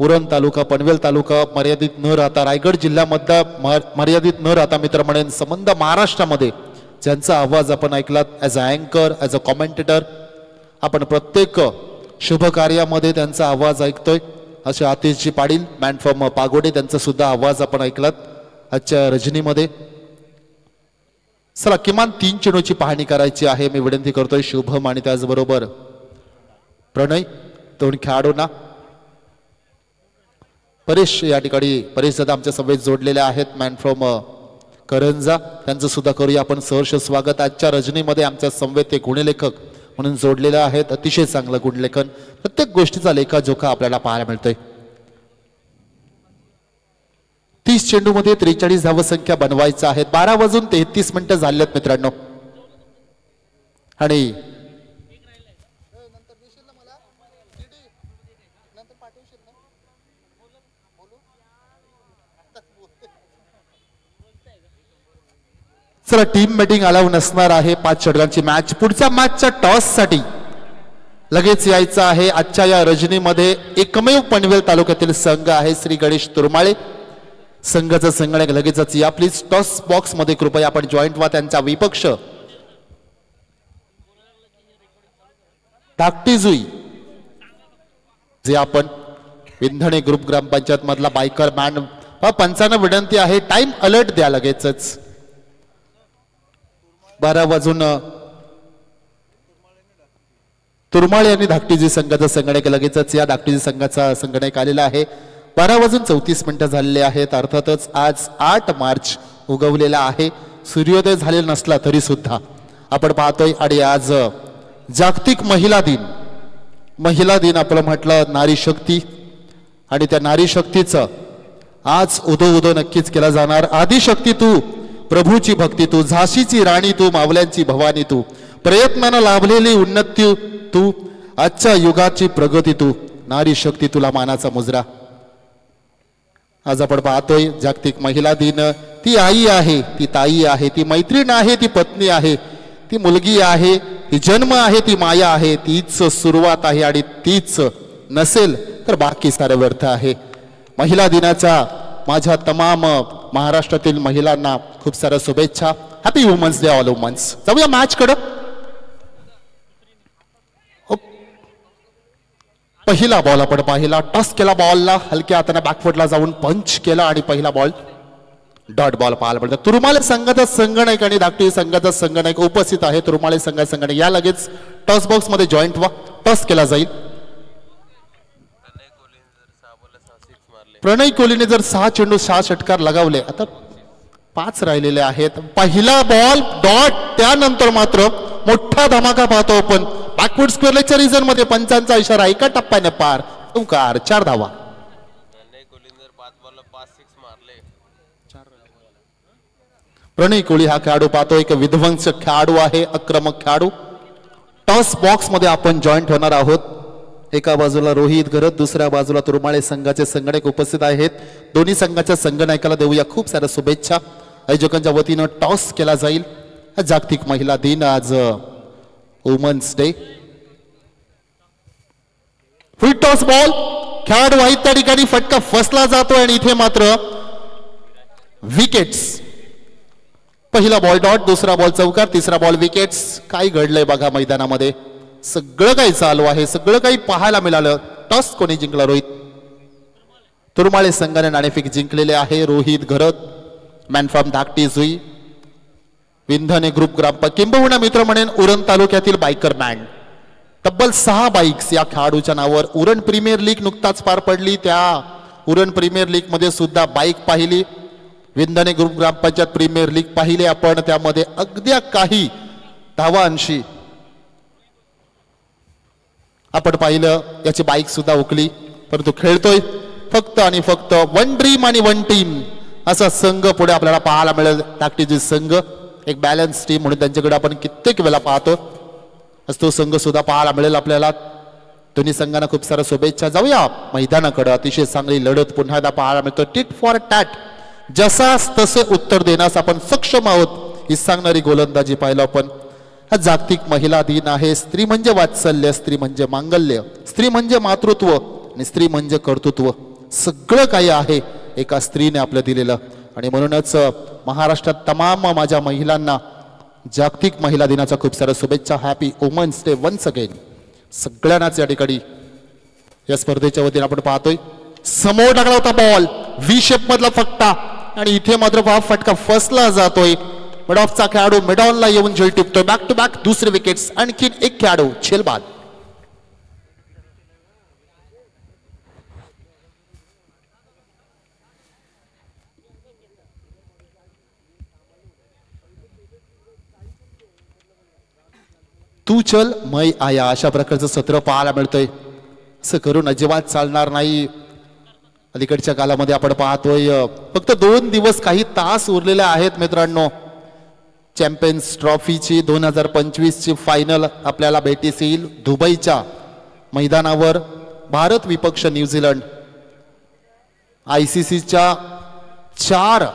उरण तालुका पनवेल तालुका मर्यादित न राहता रायगड जिल्ह्यामध्ये मर्यादित न राहता मित्र म्हणेन संबंध महाराष्ट्रामध्ये ज्यांचा आवाज आपण ऐकलात ॲज अ अँकर ॲज अ कॉमेंटेटर आपण प्रत्येक शुभ कार्यामध्ये त्यांचा आवाज ऐकतोय असे आतिशजी पाटील मॅन फ्रॉम पागोडे त्यांचा सुद्धा आवाज आपण ऐकलात आजच्या रजनीमध्ये. चला किमान 3 चेंडूची पाहणी करायची आहे मी विनंती करतोय शुभम आणि त्याचबरोबर प्रणय दोन खेळाडूंना. परेश या ठिकाणी परेश दादा आमच्या सभेत जोडलेले आहेत मॅन फ्रॉम करंजा त्यांचं सुद्धा करूया आपण सहर्ष स्वागत. आजच्या रजनीमध्ये आमच्या संवेद ते गुणलेखक म्हणून जोडलेले आहेत. अतिशय चांगलं गुणलेखन प्रत्येक गोष्टीचा लेखाजोखा आपल्याला पाहायला मिळतोय. 30 चेंडूमध्ये 43 धावसंख्या बनवायचा आहेत. 12:33 झालेत मित्रांनो आणि चला टीम मीटिंग अलाव नसणार आहे. 5 षटकांची मॅच. पुढच्या मॅचच्या टॉस साठी लगेच यायचं आहे. आजच्या या रजनीमध्ये एकमेव पनवेल तालुक्यातील संघ आहे श्री गणेश तुरमाळे. संघाचा संगणक लगेचच या प्लीज टॉस बॉक्स मध्ये कृपया आपण जॉईंट व्हा. त्यांचा विपक्ष धाकटी जुई जे आपण विंधणे ग्रुप ग्रामपंचायत मधला बायकर बँड पंचांना विनंती आहे टाइम अलर्ट द्या लगेचच. 12 वाजून तुरमाळे आणि धाकटीजी संघाचा संगणक लगेचच या धाकटीजी संघाचा संगणक आलेला आहे. 12:34 झालेले आहेत. अर्थातच आज 8 मार्च उगवलेला आहे. सूर्योदय झालेला नसला तरी सुद्धा आपण पाहतोय आणि आज जागतिक महिला दिन. महिला दिन आपलं म्हटलं नारी शक्ती आणि त्या नारी शक्तीचं आज उदो नक्कीच केला जाणार. आदिशक्ती तू प्रभूची भक्ती तू झाशीची राणी तू मावल्यांची भवानी तू प्रयत्नानं लाभलेली उन्नती तू आजच्या युगाची प्रगती तू नारी शक्ती तुला मानाचा मुजरा. आज आपण पाहतोय जागतिक महिला दिन. ती आई आहे ती ताई आहे ती मैत्रीण आहे ती पत्नी आहे ती मुलगी आहे ती जन्म आहे ती माया आहे तीच सुरुवात आहे आणि तीच नसेल तर बाकी सारं व्यर्थ आहे. महिला दिनाच्या माझ्या तमाम महाराष्ट्रातील महिलांना खूप साऱ्या शुभेच्छा. Happy women's day all women's. जाऊया मॅच कडे. पहिला बॉल आपण पाहिला. टॉस केला बॉलला हलक्या हाताने बॅकफुटला जाऊन पंच केला आणि पहिला बॉल डॉट बॉल पाहायला पडतो. तुरमाळे संघाचा संगणक आणि धाकटी संघाचा संगणक उपस्थित आहे. तुरमाळे संघाचा संगणक या लगेच टॉस बॉक्स मध्ये जॉईंट व्हा. टॉस केला जाईल. प्रणय कोहलीने जर 6 चेंडू 6 षटकार लगावले आता 5 राहिलेले आहेत. पहिला बॉल डॉट. त्यानंतर मात्र मोठा धमाका पाहतो आपण बॅकफुट स्क्वेअर लेगच्या रिझन मध्ये. पंचांचा इशारा एका टप्प्याने पार. तुमकार 4 धावा. प्रणय कोहली हा खेळाडू पाहतो एक विध्वंस खेळाडू आहे आक्रमक खेळाडू. टॉस बॉक्स मध्ये आपण जॉईंट होणार आहोत. एका बाजूला रोहित घरत दुसऱ्या बाजूला तुरमाळे संघाचे संगणक उपस्थित आहेत. दोन्ही संघाच्या संगणकाला देऊया खूप साऱ्या शुभेच्छा. आयोजकांच्या वतीनं टॉस केला जाईल. जागतिक महिला दिन आज women's day. Full toss ball. खेळाडू आहेत त्या ठिकाणी फटका फसला जातो आणि इथे मात्र विकेट्स. पहिला बॉल डॉट दुसरा बॉल चौकार तिसरा बॉल विकेट्स. काय घडलंय बघा मैदानामध्ये. सगळं काही चालू आहे. सगळं काही पाहायला मिळालं. टॉस कोणी जिंकला रोहित. तुरमाळे संघाने नाणेफेक जिंकलेले आहे. रोहित घरत मॅन फ्रॉम धाकटी जुई विंधने ग्रुप ग्राम किंबहुना मित्र म्हणेन उरण तालुक्यातील बायकर बँड. तब्बल 6 बाईक्स या खेळाडूच्या नावावर. उरण प्रीमियर लीग नुकताच पार पडली. त्या उरण प्रीमियर लीग मध्ये सुद्धा बाईक पाहिली. विंधने ग्रुप ग्रामपंचायत प्रीमियर लीग पाहिले आपण. त्यामध्ये अगदी काही धावांशी आपण पाहिलं. याची बाईक सुद्धा उकली. परंतु खेळतोय फक्त आणि फक्त 1 ड्रीम आणि 1 टीम असा संघ पुढे आपल्याला पाहायला मिळेल. धाकटीची संघ एक बॅलन्स टीम म्हणून त्यांच्याकडे आपण कित्येक वेळा पाहतो. तो संघ सुद्धा पाहायला मिळेल आपल्याला. दोन्ही संघांना खूप साऱ्या शुभेच्छा. जाऊया मैदानाकडे. अतिशय चांगली लढत पुन्हा एकदा पाहायला मिळतो. Tit for tat. जसास तसे उत्तर देण्यास आपण सक्षम आहोत ही सांगणारी गोलंदाजी पाहिलं आपण. हा जागतिक महिला दिन आहे. स्त्री म्हणजे वात्सल्य, स्त्री म्हणजे मांगल्य, स्त्री म्हणजे मातृत्व आणि स्त्री म्हणजे कर्तृत्व. सगळं काही आहे एका स्त्रीने आपलं दिलेलं. आणि म्हणूनच महाराष्ट्रात तमाम माझ्या महिलांना जागतिक महिला दिनाच्या खूप साऱ्या शुभेच्छा. Happy women's day once again सगळ्यांनाच या ठिकाणी. या स्पर्धेच्या वतीने आपण पाहतोय समोर टाकला होता बॉल व्ही शेप मधला फटका आणि इथे मात्र हा फटका फसला जातोय. मिड ऑफचा खेळाडू मिडॉनला येऊन झेल टिपतोय. बॅक टू बॅक दुसरे विकेट्स. आणखीन एक खेळाडू झेलबाद. तू चल मै आया अशा प्रकारचं सत्र पाहायला मिळतंय. असं करून अजिबात चालणार नाही. अलीकडच्या कालामध्ये आपण पाहतोय फक्त 2 दिवस काही तास उरलेले आहेत मित्रांनो. चॅम्पियन्स ट्रॉफीची 2025 ची फायनल आपल्याला भेटीस येईल दुबईच्या मैदानावर. भारत विपक्ष न्यूझीलंड. ICCच्या 4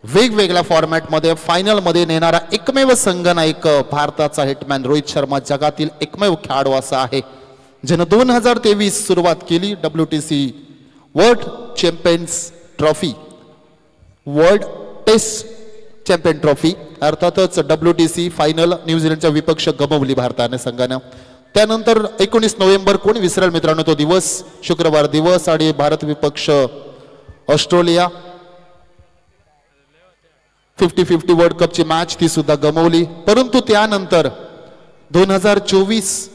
वेगवेगळ्या फॉर्मॅटमध्ये फायनलमध्ये नेणारा एकमेव संघ नायक भारताचा हिटमॅन रोहित शर्मा जगातील एकमेव खेळाडू असा आहे ज्यानं 2023 सुरुवात केली. WTC world champions trophy world test champion trophy अर्थातच WTC फायनल न्यूझीलंडच्या विपक्ष गमावली भारताने संघानं. त्यानंतर 19 नोव्हेंबर कोण विसरेल मित्रांनो तो दिवस. शुक्रवार दिवस आणि भारत विपक्ष ऑस्ट्रेलिया 50-50 वर्ल्ड कपची मॅच ती सुद्धा गमावली. परंतु त्यानंतर 2024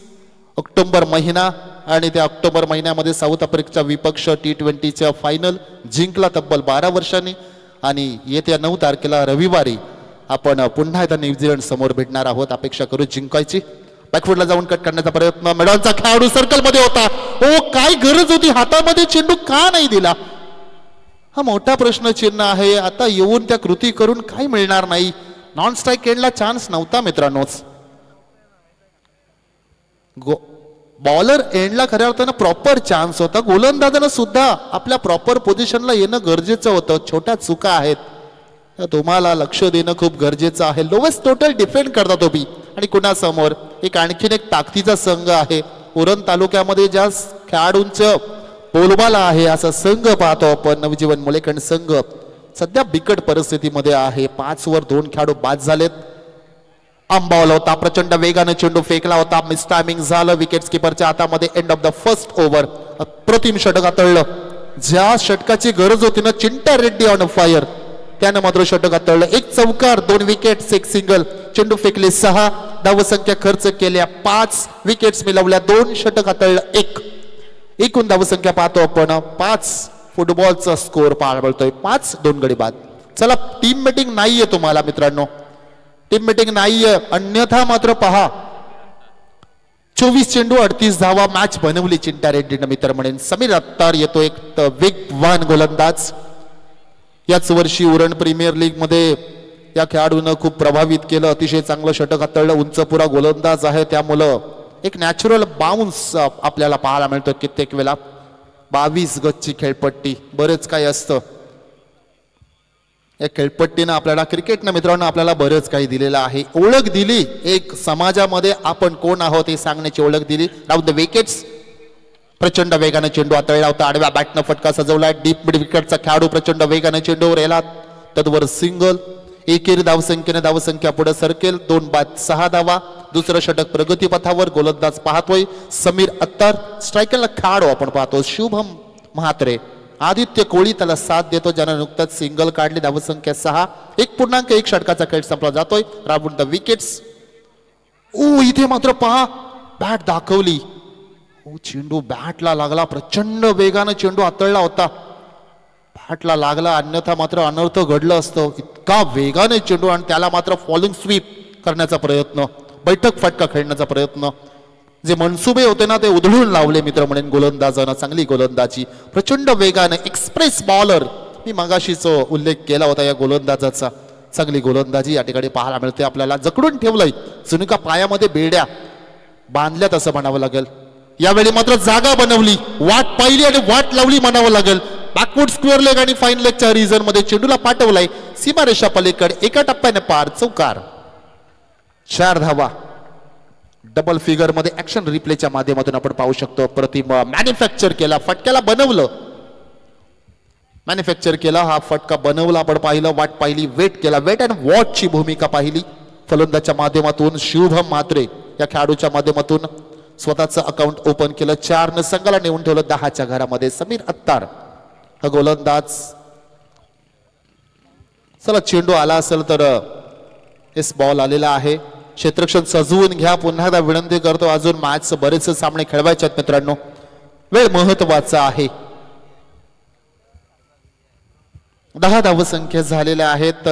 ऑक्टोबर महिना आणि त्या ऑक्टोबर महिन्यामध्ये साऊथ आफ्रिकेच्या विपक्ष T20च्या फायनल जिंकला तब्बल 12 वर्षांनी. आणि येत्या 9 तारखेला रविवारी आपण पुन्हा एकदा न्यूझीलंड समोर भेटणार आहोत. अपेक्षा करू जिंकायची. बॅकफुटला जाऊन कट करण्याचा प्रयत्न. मेडॉनचा खेळाडू सर्कल मध्ये होता. ओ काय गरज होती हातामध्ये चेंडू का नाही दिला हा मोठा प्रश्न चिन्ह आहे. आता येऊन त्या कृती करून काही मिळणार नाही. नॉन स्ट्राईक एंडला चान्स नव्हता मित्रांनोच. बॉलर एंडला खऱ्या अर्थानं प्रॉपर चान्स होता. गोलंदाजानं सुद्धा आपल्या प्रॉपर पोझिशनला येणं गरजेचं होतं. छोट्या चुका आहेत तुम्हाला लक्ष देणं खूप गरजेचं आहे. लोवेस्ट टोटल डिफेंड करता तुम्ही आणि कुणासमोर एक आणखीन एक ताकदीचा संघ आहे. उरण तालुक्यामध्ये ज्या खेळाडूंचं बोलबाला आहे असा संघ पाहतो आपण. नवजीवन मुलेखंड संघ सध्या बिकट परिस्थितीमध्ये आहे. 5 वर 2 खेळाडू बाद झालेत. अंबावला होता प्रचंड वेगाने चेंडू फेकला होता. मिस टायमिंग झालं विकेट किपरच्या हातामध्ये. End of the first over अप्रतिम षटक हाताळलं. ज्या षटकाची गरज होती ना चिंटा रेड्डी ऑन फायर त्यानं मात्र षटक हाताळलं. 1 चौकार 2 विकेट्स 1 सिंगल. चेंडू फेकले 6 धावसंख्या खर्च केल्या 5 विकेट्स मिळवल्या 2 षटक हाताळलं 1. एकूण धावसंख्या पाहतो आपण 5 फुटबॉलचा स्कोअर पाहायला मिळतोय 5-2 गडी बाद. चला टीम मीटिंग नाहीये तुम्हाला मित्रांनो. टीम मीटिंग नाहीये अन्यथा मात्र पहा 24 चेंडू 38 धावा मॅच बनवली चिंटा रेड्डीनं मित्र म्हणेन. समीर अत्तार येतो एक वेगवान गोलंदाज. याच वर्षी उरण प्रीमियर लीग मध्ये या खेळाडूनं खूप प्रभावित केलं. अतिशय चांगलं षटक हाताळलं. उंचपुरा गोलंदाज आहे त्यामुळं एक नॅचरल बाउन्स आपल्याला पाहायला मिळतो कित्येक वेळा. 22 गजची खेळपट्टी बरेच काही असतं. या खेळपट्टीनं आपल्याला क्रिकेटनं मित्रांनो आपल्याला बरंच काही दिलेलं आहे. ओळख दिली एक समाजामध्ये आपण कोण आहोत हे सांगण्याची ओळख दिली. राऊंड द विकेट्स प्रचंड वेगाने चेंडू हाताळला होता. आडव्या बॅटनं फटका सजवला. डीप मिड विकेटचा खेळाडू प्रचंड वेगाने चेंडूवर येला. तद्वर सिंगल. एकेरी धावसंख्येने धावसंख्या पुढे सरकेल. 2 बाद 6 धावा. दुसरं षटक प्रगतीपथावर. गोलंदाज पाहतोय समीर अत्तार. स्ट्रायकरला खेळाडू आपण पाहतो शुभम म्हात्रे. आदित्य कोळी त्याला साथ देतो ज्यानं नुकताच सिंगल काढली. धावसंख्या 6. 1.1 षटकाचा खेळ संपला जातोय. Round the wickets. इथे मात्र पहा बॅट दाखवली. चेंडू बॅटला लागला. प्रचंड वेगानं चेंडू हाताळला होता. बॅटला लागला अन्यथा मात्र अनर्थ घडलं असतं. इतका वेगाने चेंडू आणि त्याला मात्र फॉलोइंग स्वीप करण्याचा प्रयत्न. बैठक फटका खेळण्याचा प्रयत्न. जे मनसुबे होते ना ते उधळून लावले मित्र म्हणेन गोलंदाजानं. चांगली गोलंदाजी प्रचंड वेगाने एक्सप्रेस बॉलर मी मगाशीच उल्लेख केला होता या गोलंदाजाचा. चांगली गोलंदाजी या ठिकाणी पाहायला मिळते आपल्याला. जकडून ठेवलंय सुनिका पायामध्ये बेड्या बांधल्यात असं म्हणावं लागेल. यावेळी मात्र जागा बनवली. वाट पाहिली आणि वाट लावली म्हणावं लागेल. बॅकवर्ड स्क्वेअर लेग आणि फाईन लेगच्या रिझन मध्ये चेंडूला पाठवलाय सीमारेषा पलीकडे. एका टप्प्याने पार. चौकार. 4 धावा. डबल फिगर मध्ये ऍक्शन रिप्लेच्या माध्यमातून आपण पाहू शकतो. प्रतिम मॅन्युफॅक्चर केला. फटक्याला बनवलं मॅन्युफॅक्चर केला, हा फटका बनवला, आपण पाहिलं, वाट पाहिली, वेट केला, वेट अँड वॉचची भूमिका पाहिली. फलंदाच्या माध्यमातून शुभम म्हात्रे या खेळाडूच्या माध्यमातून स्वतःचं अकाउंट ओपन केलं. 4 संघाला नेऊन ठेवलं 10च्या घरामध्ये. समीर अत्तार हा गोलंदाज. चला चेंडू आला असेल तर एस बॉल आलेला आहे. क्षेत्ररक्षण सजवून घ्या. पुन्हा एकदा विनंती करतो, अजून मॅच बरेचसे सामने खेळवायचे आहेत मित्रांनो, वेळ महत्वाचा आहे. 10 धावसंख्या झालेल्या आहेत.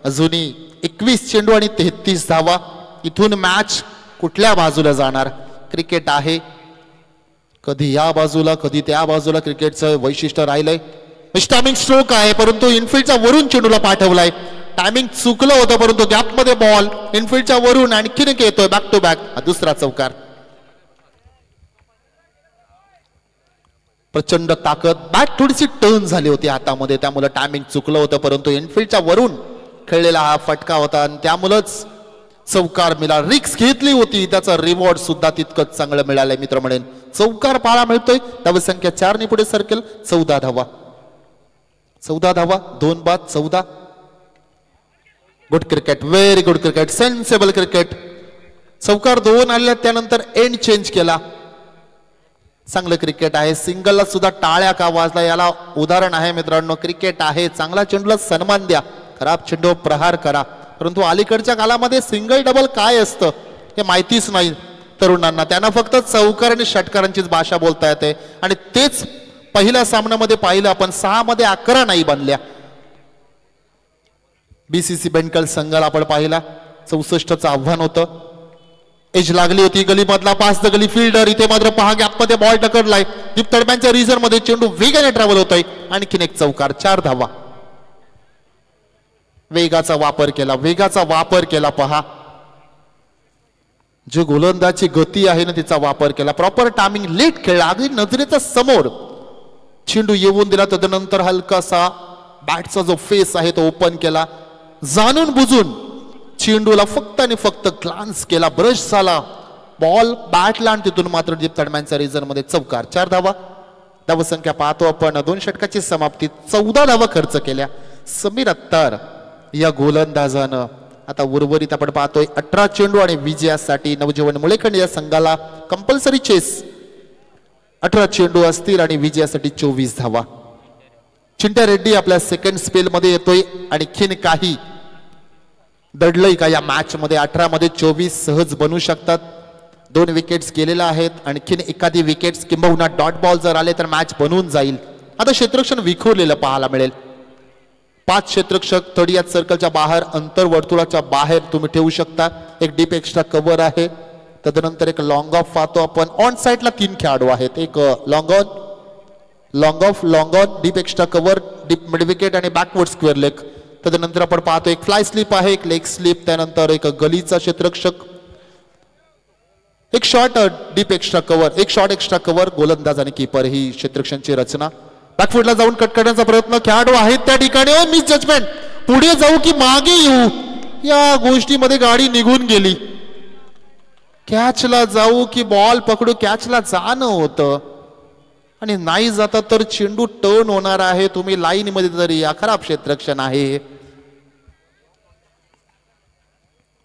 अजूनही 21 चेंडू आणि 33 धावा. इथून मॅच कुठल्या बाजूला जाणार? क्रिकेट आहे, कधी या बाजूला कधी त्या बाजूला क्रिकेटचं वैशिष्ट्य राहिलंय. टायमिंग स्ट्रोक आहे, परंतु इनफिल्डच्या वरून चेंडूला पाठवलाय. टायमिंग चुकलं होतं, परंतु गॅपमध्ये बॉल इनफिल्डच्या वरून आणखीन एक येतोय बॅक टू बॅक. दुसरा चौकार. प्रचंड ताकद, बॅट थोडीशी टर्न झाली होती हातामध्ये, त्यामुळे टायमिंग चुकलं होतं, परंतु इनफिल्डच्या वरून खेळलेला हा फटका होता आणि त्यामुळेच चौकार मिळाला. रिक्स घेतली होती, त्याचा रिवॉर्ड सुद्धा तितकंच चांगलं मिळालंय मित्र म्हणेन. चौकार पाहायला मिळतोय. धावसंख्या 4 ने पुढे सरकेल. 14 धावा. 14 धावा, 2 बाद 14. Good cricket, very good cricket, sensible cricket. चौकार 2 आले, त्यानंतर एंड चेंज केला. चांगलं क्रिकेट आहे. सिंगलला सुद्धा टाळ्या का वाजला याला उदाहरण आहे मित्रांनो. क्रिकेट आहे, चांगला चेंडूला सन्मान द्या, खराब चेंडू प्रहार करा. परंतु अलीकडच्या काळामध्ये सिंगल डबल काय असतं हे माहितीच नाही तरुणांना. त्यांना फक्त चौकार आणि षटकारांचीच भाषा बोलता येते आणि तेच पहिल्या सामन्यामध्ये पाहिलं आपण. 6 मध्ये 11 नाही बनल्या. बीसीसी बेंडकल संघाला आपण पाहिला 64चं आव्हान होतं. एज लागली होती, गलीमधला पास द गली फिल्डर. इथे मात्र पहा गॅपमध्ये बॉल टकरलाय. दीप तडब्यांच्या रिझन मध्ये चेंडू वेगाने ट्रॅव्हल होतोय. आणखीन एक चौकार. 4 धावा. वेगाचा वापर केला, वेगाचा वापर केला. पहा जो गोलंदाजी गती आहे ना तिचा वापर केला. प्रॉपर टायमिंग, लेट खेळला, अगदी नजरेच्या समोर चेंडू येऊन दिला. तदनंतर हलकासा बॅटचा जो फेस आहे तो ओपन केला. जाणून बुजून चेंडूला फक्त आणि फक्त ग्लान्स केला, ब्रश झाला बॉल बॅटला आणि तिथून मात्र दीप तडम्यांच्या रिझन मध्ये चौकार. 4 धावा. धावसंख्या पाहतो आपण. 2 षटकाची समाप्ती. 14 धावा खर्च केल्या समीर अत्तार या गोलंदाजानं. आता उर्वरित आपण पाहतोय 18 चेंडू आणि विजयासाठी नवजीवन मुळेखंड या संघाला कंपल्सरी चेस 18 चेंडू असतील आणि विजयासाठी 24 धावा. चिंट्या रेड्डी आपल्या सेकंड स्पेल मध्ये येतोय. आणखीन काही दडलंय का या मॅच मध्ये? 18 मध्ये 24 सहज बनू शकतात. 2 विकेट्स गेलेल्या आहेत. आणखीन एखादी विकेट्स किंबहुना डॉट बॉल जर आले तर मॅच बनवून जाईल. आता क्षेत्ररक्षण विखुरलेलं पाहायला मिळेल. 5 क्षेत्ररक्षक थर्ड सर्कलच्या बाहेर, अंतर वर्तुळाच्या बाहेर तुम्ही ठेवू शकता. एक डीप एक्स्ट्रा कव्हर आहे. तदनंतर एक लॉंग ऑफ पाहतो आपण. ऑन साइडला 3 खेळाडू आहेत. एक long on, deep extra cover, deep mid wicket आणि बॅकवर्ड स्क्वेअर लेग. तदनंतर आपण पाहतो एक फ्लाय स्लिप आहे, एक लेग स्लिप, त्यानंतर एक गलीचा क्षेत्ररक्षक, एक शॉर्ट डीप एक्स्ट्रा कव्हर, एक शॉर्ट एक्स्ट्रा कव्हर, गोलंदाज आणि कीपर. ही क्षेत्ररक्षणची रचना. बॅकफुटला जाऊन कट करण्याचा प्रयत्न खेळाडू आहेत त्या ठिकाणी. Misjudgement. पुढे जाऊ की मागे येऊ या गोष्टीमध्ये गाडी निघून गेली. कॅचला जाऊ की बॉल पकडू? कॅचला जाणं होतं आणि नाही जाता तर चेंडू टर्न होणार आहे. तुम्ही लाईन मध्ये तरी या. खराब क्षेत्ररक्षण आहे.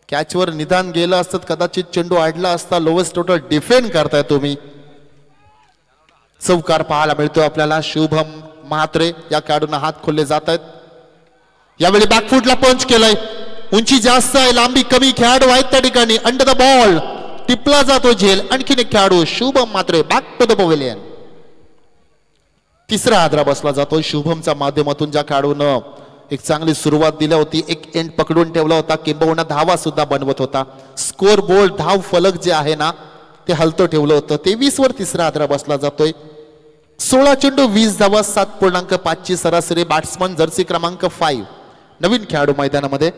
कॅचवर निदान गेलं असतं कदाचित चेंडू अडला असता. लोवेस्ट टोटल डिफेंड करताय तुम्ही. चौकार पाहायला मिळतो आपल्याला. शुभम म्हात्रे या खेळाडूंना हात खोलले जात आहेत. यावेळी बॅकफुटला पंच केलाय. उंची जास्त आहे, लांबी कमी. खेळाडू आहेत त्या ठिकाणी. अंडर द बॉल टिपला जातो झेल. आणखीन एक खेळाडू Shubham Mhatre back to the pavilion. तिसरा हादरा बसला जातो शुभमच्या माध्यमातून. ज्या खेळाडूनं एक चांगली सुरुवात दिली होती, एक एंड पकडून ठेवला होता, किंबहुना धावा सुद्धा बनवत होता. स्कोर बोर्ड धाव फलक जे आहे ना ते हलतं ठेवलं होतं. 23 वर तिसरा हादरा बसला जातोय. 16 चेंडू 20 धावा, 7.5 ची सरासरी. बॅट्समन जर्सी क्रमांक 5. नवीन खेळाडू मैदानामध्ये.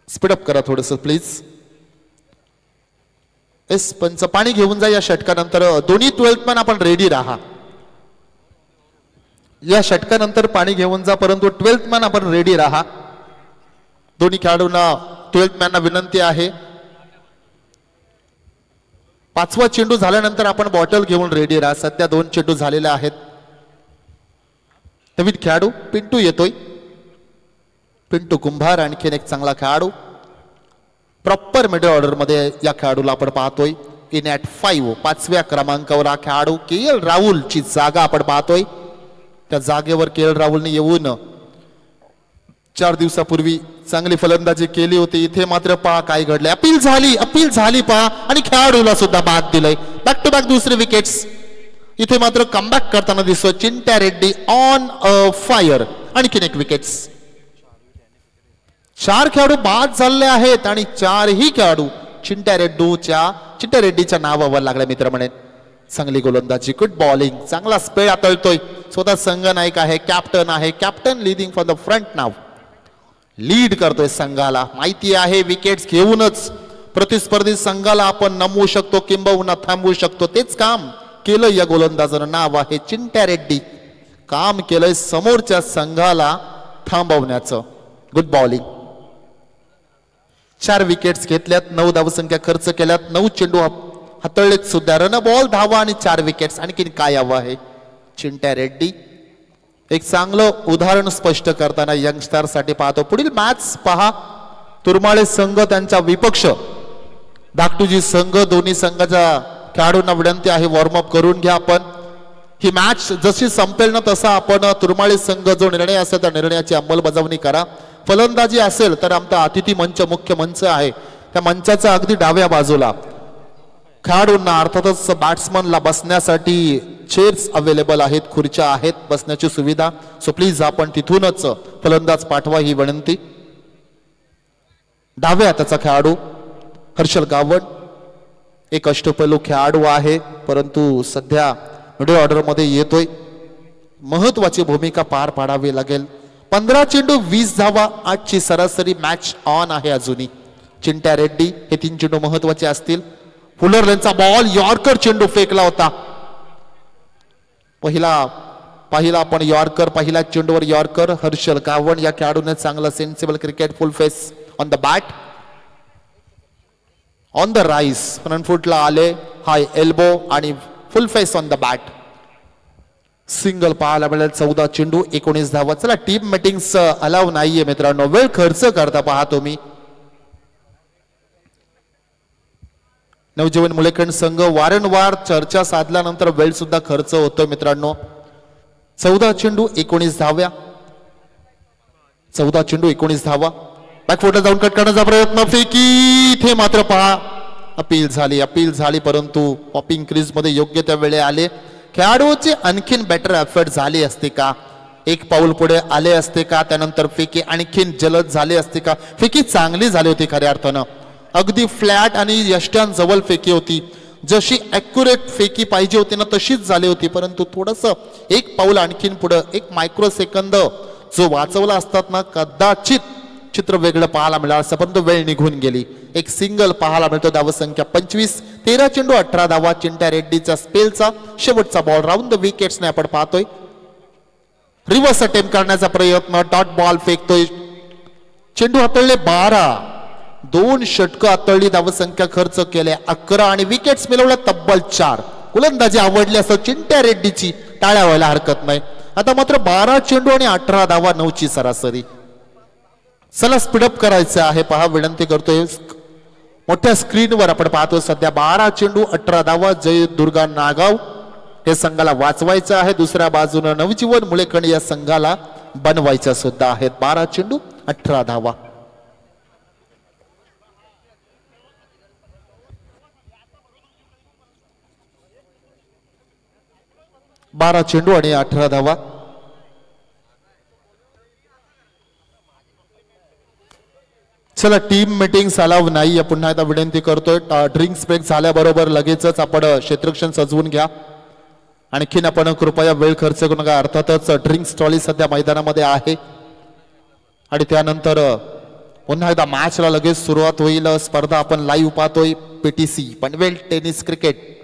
स्पीडअप करा थोडस प्लीज. एस पंच पाणी घेऊन जा या षटकानंतर. दोन्ही 12th मॅन आपण रेडी राहा. या षटकानंतर पाणी घेऊन जा, परंतु 12th मॅन आपण रेडी राहा. दोन्ही खेळाडूंना 12th मॅनना विनंती आहे. 5वा चेंडू झाल्यानंतर आपण बॉटल घेऊन रेडी राहा. सध्या 2 चेंडू झालेले आहेत. नवीन खेळाडू पिंटू येतोय. पिंटू कुंभार आणखीन एक चांगला खेळाडू. प्रॉपर मिडल ऑर्डर मध्ये या खेळाडूला आपण पाहतोय. इन ॲट 5 5व्या क्रमांकावर हा खेळाडू KL राहुलची जागा आपण पाहतोय. त्या जागेवर KL राहुलने येऊन 4 दिवसापूर्वी चांगली फलंदाजी केली होती. इथे मात्र पहा काय घडले. अपील झाली पहा आणि खेळाडूला सुद्धा बाद दिलंय. बॅक टू बॅक दुसरे विकेट्स. इथे मात्र कमबॅक करताना दिसतोय Chintya Reddy on a fire. आणखीन एक विकेट्स. 4 खेळाडू बाद झाले आहेत आणि 4ही खेळाडू चिंट्या रेड्डीच्या नावावर लागले मित्र म्हणेन. चांगली गोलंदाजी, गुड बॉलिंग, चांगला स्पेड हाताळतोय. स्वतः संघनायक आहे, कॅप्टन आहे. Captain leading from the front now. Lead करतोय संघाला. माहिती आहे विकेट्स घेऊनच प्रतिस्पर्धी संघाला आपण नमवू शकतो किंबहुना थांबवू शकतो. तेच काम केलं या गोलंदाजाचं. नाव आहे चिंट्या रेड्डी. काम केलंय समोरच्या संघाला थांबवण्याचं. Good bowling. 4 विकेट्स घेतल्यात, 9 धावसंख्या खर्च केल्यात, 9 चेंडू हाताळलेत सुद्धा. रन बॉल, धावा आणि 4 विकेट्स. आणखीन काय हवं आहे चिंट्या रेड्डी. एक चांगलं उदाहरण स्पष्ट करताना यंगस्टर साठी पाहतो. पुढील मॅच पहा. तुरमाळे संघ त्यांचा विपक्ष धाकटुजी संघ. दोन्ही संघाच्या खेळाडूंना विनंती आहे वॉर्मअप करून घ्या. आपण ही मॅच जशी संपेल ना तसा आपण तुरमाळे संघ जो निर्णय असेल त्या निर्णयाची अंमलबजावणी करा. फलंदाजी असेल तर आमचा अतिथी मंच, मुख्य मंच आहे, त्या मंचाच्या अगदी डाव्या बाजूला खेळाडूंना अर्थातच बॅट्समनला बसण्यासाठी चेअर्स अवेलेबल आहेत, खुर्च्या आहेत, बसण्याची सुविधा. सो प्लीज आपण तिथूनच फलंदाज पाठवा ही विनंती. डाव्या हाताचा खेळाडू हर्षल गावड एक अष्टपैलू खेळाडू आहे, परंतु सध्या मिडल ऑर्डर मध्ये येतोय. महत्वाची भूमिका पार पाडावी लागेल. 15 चेंडू 20 धावा, 8ची सरासरी. मॅच ऑन आहे अजूनही. चिंट्या रेड्डी हे 3 चेंडू महत्वाचे असतील. फुलरलेनचा बॉल, यॉर्कर चेंडू फेकला होता. पहिला आपण यॉर्कर, पहिल्या चेंडूवर यॉर्कर. हर्षल गावड या खेळाडूने चांगला sensible cricket. Full face on the bat, on the rice, front फुटला आले, हाय एल्बो आणि फुल face on the bat. Single पाहायला मिळेल. 14 चेंडू 19 धावा. चला टीम मीटिंग्स अलाव नाहीये मित्रांनो, वेळ खर्च करता पहा तुम्ही. नवजीवन मुलेखंड संघ वारंवार चर्चा साधल्यानंतर वेळ सुद्धा खर्च होतोय मित्रांनो. 14 चेंडू 19 धाव्या. 14 चेंडू 19 धावा. बॅकफुटला जाऊन कट करण्याचा प्रयत्न, फेकी. इथे मात्र पहा अपील झाली परंतु पॉपिंग क्रीज मध्ये योग्य त्या वेळे आले. खेळाडूचे आणखीन बेटर एफर्ट झाले असते का, एक पाऊल पुढे आले असते का, त्यानंतर फेकी आणखीन जलद झाले असते का. फेकी चांगली झाली होती खऱ्या अर्थानं. अगदी फ्लॅट आणि यष्ट्यांजवळ फेकी होती. जशी ॲक्युरेट फेकी पाहिजे होती ना तशीच झाली होती, परंतु थोडंसं एक पाऊल आणखीन पुढे, एक मायक्रो सेकंद जो वाचवला असतात ना, कदाचित चित्र वेगळं पाहायला मिळालं असं, परंतु वेळ निघून गेली. एक सिंगल पाहायला मिळतो. धावसंख्या 25. 13 चेंडू 18 धावा. चिंट्या रेड्डीचा स्पेलचा शेवटचा बॉल राऊंड द विकेट्सने आपण पाहतोय. रिव्हर्स अटेम्प्ट करण्याचा प्रयत्न, डॉट बॉल फेकतोय. चेंडू हाताळले 12. 2 षटकं हाताळली. धावसंख्या खर्च केल्या 11 आणि विकेट्स मिळवल्या तब्बल 4. गोलंदाजी आवडली असं चिंट्या रेड्डीची, टाळ्या व्हायला हरकत नाही. आता मात्र 12 चेंडू आणि 18 धावा, 9ची सरासरी. चला स्पीडअप करायचं आहे पहा, विनंती करतोय. मोठ्या स्क्रीनवर आपण पाहतो सध्या 12 चेंडू 18 धावा. जय दुर्गा नागाव हे संघाला वाचवायचं आहे. दुसऱ्या बाजूनं नवजीवन मुलेखंड या संघाला बनवायच्या सुद्धा आहेत. 12 चेंडू 18 धावा. बारा चेंडू आणि 18 धावा. चला टीम मीटिंग्स अलाव नाही, पुन्हा एकदा विनंती करतोय. ड्रिंक्स ब्रेक झाल्याबरोबर लगेचच आपण क्षेत्ररक्षण सजवून घ्या. आणखीन आपण कृपया वेळ खर्च करू नका. अर्थातच ड्रिंक्स ट्रॉली सध्या मैदानामध्ये आहे आणि त्यानंतर पुन्हा एकदा मॅचला लगेच सुरुवात होईल. स्पर्धा आपण लाईव्ह पाहतोय. PTC पनवेल टेनिस क्रिकेट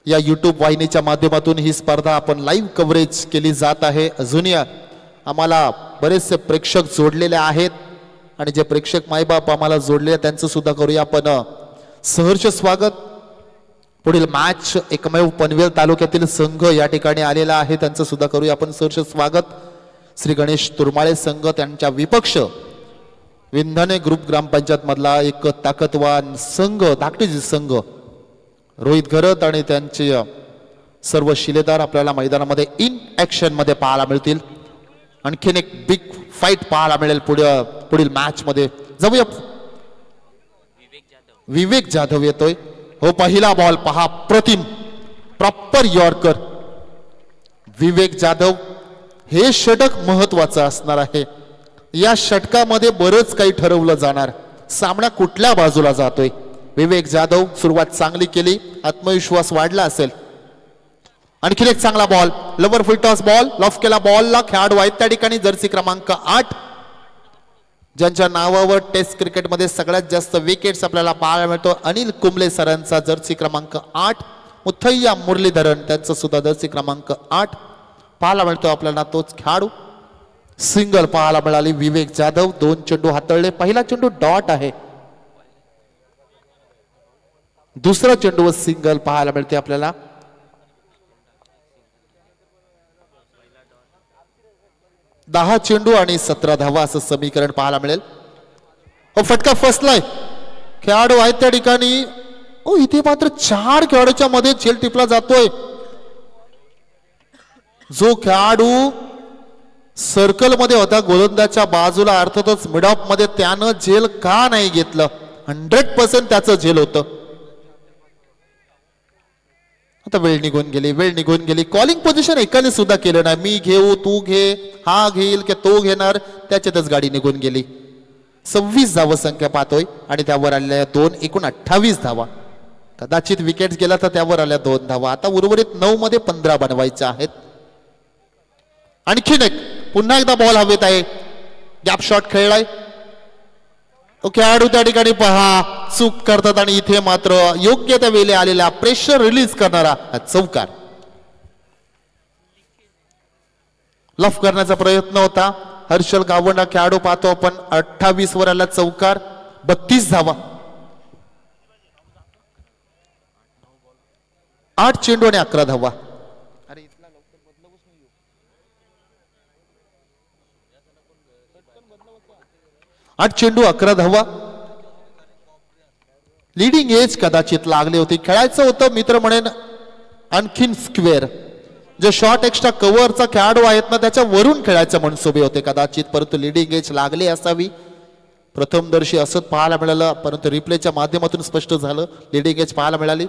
या युट्यूब वाहिनीच्या माध्यमातून ही स्पर्धा आपण लाईव्ह कव्हरेज केली जात आहे. अजूनही आम्हाला बरेचसे प्रेक्षक जोडलेले आहेत आणि जे प्रेक्षक मायबाप आम्हाला जोडले त्यांचं सुद्धा करूया आपण सहर्ष स्वागत. पुढील मॅच एकमेव पनवेल तालुक्यातील संघ या ठिकाणी आलेला आहे, त्यांचं सुद्धा करूया आपण सहर्ष स्वागत. श्री गणेश तुरमाळे संघ, त्यांच्या विपक्ष विंधने ग्रुप ग्रामपंचायत मधला एक ताकदवान संघ धाकटीजी संघ रोहित घरत आणि त्यांचे सर्व शिलेदार आपल्याला मैदानामध्ये इन ऍक्शन मध्ये पाहायला मिळतील. आणखीन एक बिग फाईट पाहायला मिळेल पुढील मॅच मध्ये. जाऊया, विवेक जाधव येतोय. हो, पहिला बॉल पहा, प्रतिम प्रॉपर यॉर्कर. विवेक जाधव, हे षटक महत्वाचं असणार आहे. या षटकामध्ये बरंच काही ठरवलं जाणार, सामना कुठल्या बाजूला जातोय. विवेक जाधव सुरुवात चांगली केली, आत्मविश्वास वाढला असेल. आणखीन एक चांगला बॉल, लवर फुल टॉस बॉल, लॉफ केला बॉलला. खेळाडू आहेत त्या ठिकाणी जर्सी क्रमांक 8, ज्यांच्या नावावर टेस्ट क्रिकेटमध्ये सगळ्यात जास्त विकेट्स आपल्याला पाहायला मिळतो. अनिल कुंबळे सरांचा जर्सी क्रमांक 8, मुथय्या मुरलीधरन त्यांचा सुद्धा जर्सी क्रमांक 8 पाहायला मिळतो आपल्याला. तोच खेळाडू सिंगल पाहायला मिळाली. विवेक जाधव 2 चेंडू हाताळले. पहिला चेंडू डॉट आहे, दुसरा चेंडू सिंगल पाहायला मिळते आपल्याला. दहा चेंडू आणि 17 धावा असं समीकरण पाहायला मिळेल. फटका फसलाय, खेळाडू आहेत त्या ठिकाणी. इथे मात्र 4 खेळाडूच्या मध्ये झेल टिपला जातोय. जो खेळाडू सर्कल मध्ये होता गोलंदाजच्या बाजूला, अर्थातच मिड ऑफ मध्ये, त्यानं झेल का नाही घेतलं. 100% त्याचं झेल होतं. आता वेळ निघून गेली. कॉलिंग पोझिशन एकाने सुद्धा केलं नाही. मी घेऊ, तू घे, हा घेईल की तो घेणार, त्याच्यातच गाडी निघून गेली. 26 धावा संख्या पाहतोय आणि त्यावर आलेल्या 2, एकूण 28 धावा. कदाचित विकेट गेला तर त्यावर आल्या 2 धावा. आता उर्वरित 9 मध्ये 15 बनवायच्या आहेत. आणखीन एक, पुन्हा एकदा बॉल हवेत आहे, गॅप शॉट खेळलाय. खेळाडू त्या ठिकाणी पहा चूक करतात आणि इथे मात्र योग्य त्या वेळी आलेला प्रेशर रिलीज करणारा चौकार. लफ करण्याचा प्रयत्न होता. हर्षल गावंडा खेळाडू पाहतो आपण. 28 वर आला चौकार, 32 धावा. 8 चेंडू आणि 11 धावा. 8 चेंडू 11 धावा. लीडिंग एज कदाचित लागले होते, खेळायचं होतं मित्र म्हणेन आणखीन स्क्वेअर. जे शॉर्ट एक्स्ट्रा कव्हरचा खेळाडू आहेत ना, त्याच्या वरून खेळायचे मनसुबे होते कदाचित, परंतु लीडिंग एज लागली असावी. प्रथमदर्शी असंच पाहायला मिळालं, परंतु रिप्लेच्या माध्यमातून स्पष्ट झालं लीडिंग एज पाहायला मिळाली.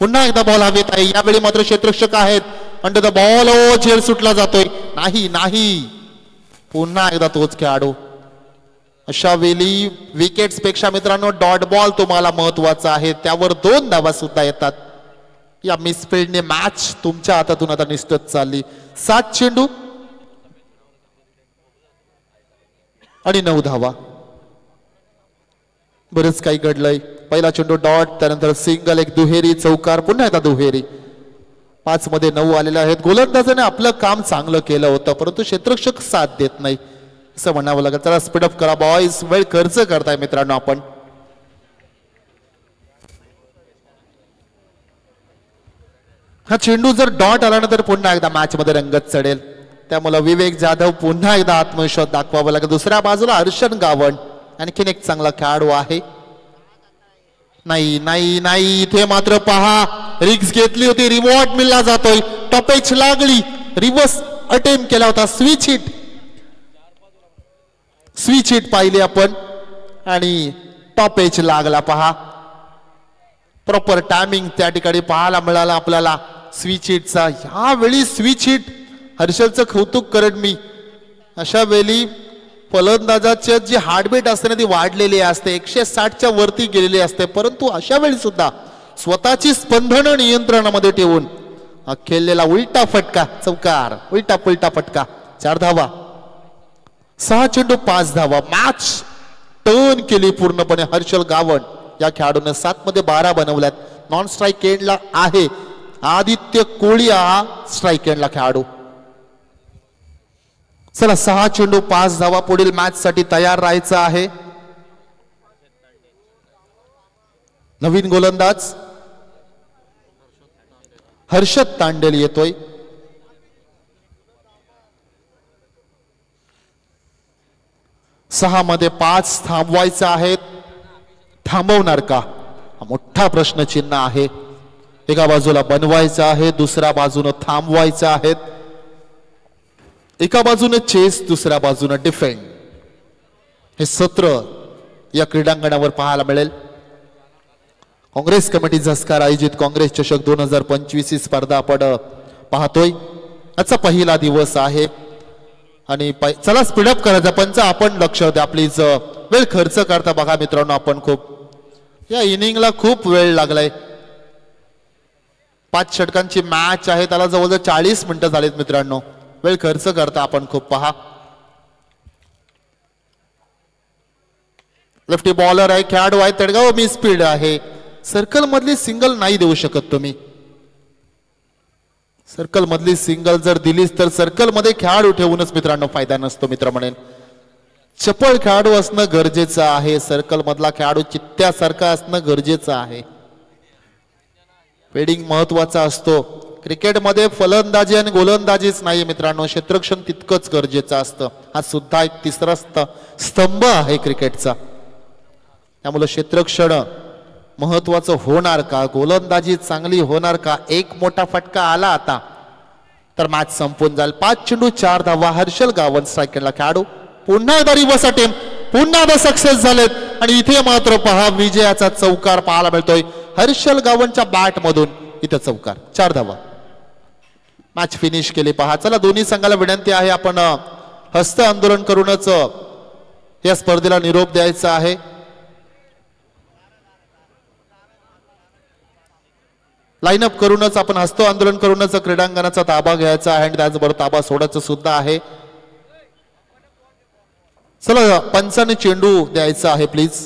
पुन्हा एकदा बॉल हवेत आहे. यावेळी मात्र क्षेत्ररक्षक आहेत. अंडर द बॉल, झेल सुटला जातोय. नाही, पुन्हा एकदा तोच खेळाडू. अशा वेळी विकेट्स पेक्षा मित्रांनो डॉट बॉल तुम्हाला महत्वाचा आहे, त्यावर 2 धावा सुद्धा येतात. या मिसफिल्डने मॅच तुमच्या हातातून आता निसटत चालली. 7 चेंडू आणि 9 धावा. बरंच काही घडलंय. पहिला चेंडू डॉट, त्यानंतर सिंगल, एक दुहेरी, चौकार, पुन्हा एकदा दुहेरी. 5 मध्ये 9 आलेले आहेत. गोलंदाजाने आपलं काम चांगलं केलं होतं, परंतु क्षेत्ररक्षक साथ देत नाही असं म्हणावं लागेल. चला स्पीडअप करा बॉयज, वेळ खर्च करताय मित्रांनो आपण. हा चेंडू जर डॉट आल्यानंतर पुन्हा एकदा मॅच मध्ये रंगत चढेल. त्यामुळे विवेक जाधव पुन्हा एकदा आत्मविश्वास दाखवावा लागेल. दुसऱ्या बाजूला हर्षल गावंड आणखीन एक चांगला खेळाडू आहे. नाही, इथे मात्र पहा रिक्स घेतली होती, रिवॉर्ड मिळला जातोय. टपेच लागली, रिव्हर्स अटेम्प्ट केला होता. स्विच हिट पाहिली आपण आणि टॉप एज लागला. पहा प्रॉपर टायमिंग त्या ठिकाणी पाहायला मिळाला आपल्याला स्विच हिटचा. यावेळी स्विच हिट हर्षलचं कौतुक करेन मी. अशा वेळी फलंदाजाची जी हार्टबीट असते ना, ती वाढलेली असते, 160च्या वरती गेलेली असते, परंतु अशा वेळी सुद्धा स्वतःची स्पंदन नियंत्रणामध्ये ठेवून खेळलेला उलटा फटका, चौकार, उलटा पुलटा फटका. 4 धावा. 6 चेंडू 5 धावा. मॅच टर्न केली पूर्णपणे हर्षल गावंड या खेळाडूने. 7 मध्ये 12 बनवल्यात. नॉन स्ट्राईक एंडला आहे आदित्य कोळिया हा स्ट्राईक एंडला खेळाडू. चला 6 चेंडू 5 धावा. पुढील मॅच साठी तयार राहायचं आहे. नवीन गोलंदाज हर्षद तांडेल येतोय. सहा मध्ये 5 थांबवायचे आहेत. थांबवणार का हा मोठा प्रश्नचिन्ह आहे. एका बाजूला बनवायचं आहे, दुसऱ्या बाजूने थांबवायचं आहेत. एका बाजूने चेस, दुसऱ्या बाजूने डिफेंड. हे सत्र या क्रीडांगणावर पाहायला मिळेल. काँग्रेस कमिटी झस्कार आयोजित काँग्रेस चषक 2025 ही स्पर्धा आपण पाहतोय. आजचा पहिला दिवस आहे आणि चला स्पीडअप करायचा. पंच आपण लक्ष द्या प्लीज. वेळ खर्च करता बघा मित्रांनो. आपण खूप या इनिंगला खूप वेळ लागलाय. 5 षटकांची मॅच आहे, त्याला जवळजवळ 40 मिनिटं झालीत मित्रांनो. वेळ खर्च करता आपण खूप. पहा लेफ्टी बॉलर आहे, खेळाडू आहे, तडगाव मी स्पीड आहे. सर्कल मधली सिंगल नाही देऊ शकत तुम्ही. सर्कल मधली सिंगल जर दिलीस तर सर्कल मध्ये खेळाडू ठेवूनच मित्रांनो फायदा नसतो. मित्र म्हणेन चपळ खेळाडू असणं गरजेचं आहे. सर्कल मधला खेळाडू चित्त्यासारखा असणं गरजेचं आहे. फिल्डिंग महत्वाचा असतो. क्रिकेटमध्ये फलंदाजी आणि गोलंदाजीच नाही मित्रांनो, क्षेत्ररक्षण तितकंच गरजेचं असतं. हा सुद्धा एक तिसरा स्तंभ आहे क्रिकेटचा. त्यामुळे क्षेत्ररक्षण महत्वाचं होणार का, गोलंदाजी चांगली होणार का. एक मोठा फटका आला आता तर मॅच संपून जाईल. 5 चेंडू 4 धावा. हर्षल गावंड स्ट्रायकरला खेळाडू. पुन्हा एकदा रिव्हर्स अटेम्प्ट, पुन्हा एकदा सक्सेस झालेत आणि इथे मात्र पहा विजयाचा चौकार पाहायला मिळतोय. हर्षल गावंडच्या बॅट मधून इथे चौकार. 4 धावा. मॅच फिनिश केली. पहा चला दोन्ही संघाला विनंती आहे आपण हस्त आंदोलन करूनच या स्पर्धेला निरोप द्यायचा आहे. लाईनअप करूनच आपण हस्त आंदोलन करूनच क्रीडांगणाचा ताबा घ्यायचा आहे आणि त्याचबरोबर ताबा सोडायचा सुद्धा आहे. चला पंचाने चेंडू द्यायचा आहे प्लीज.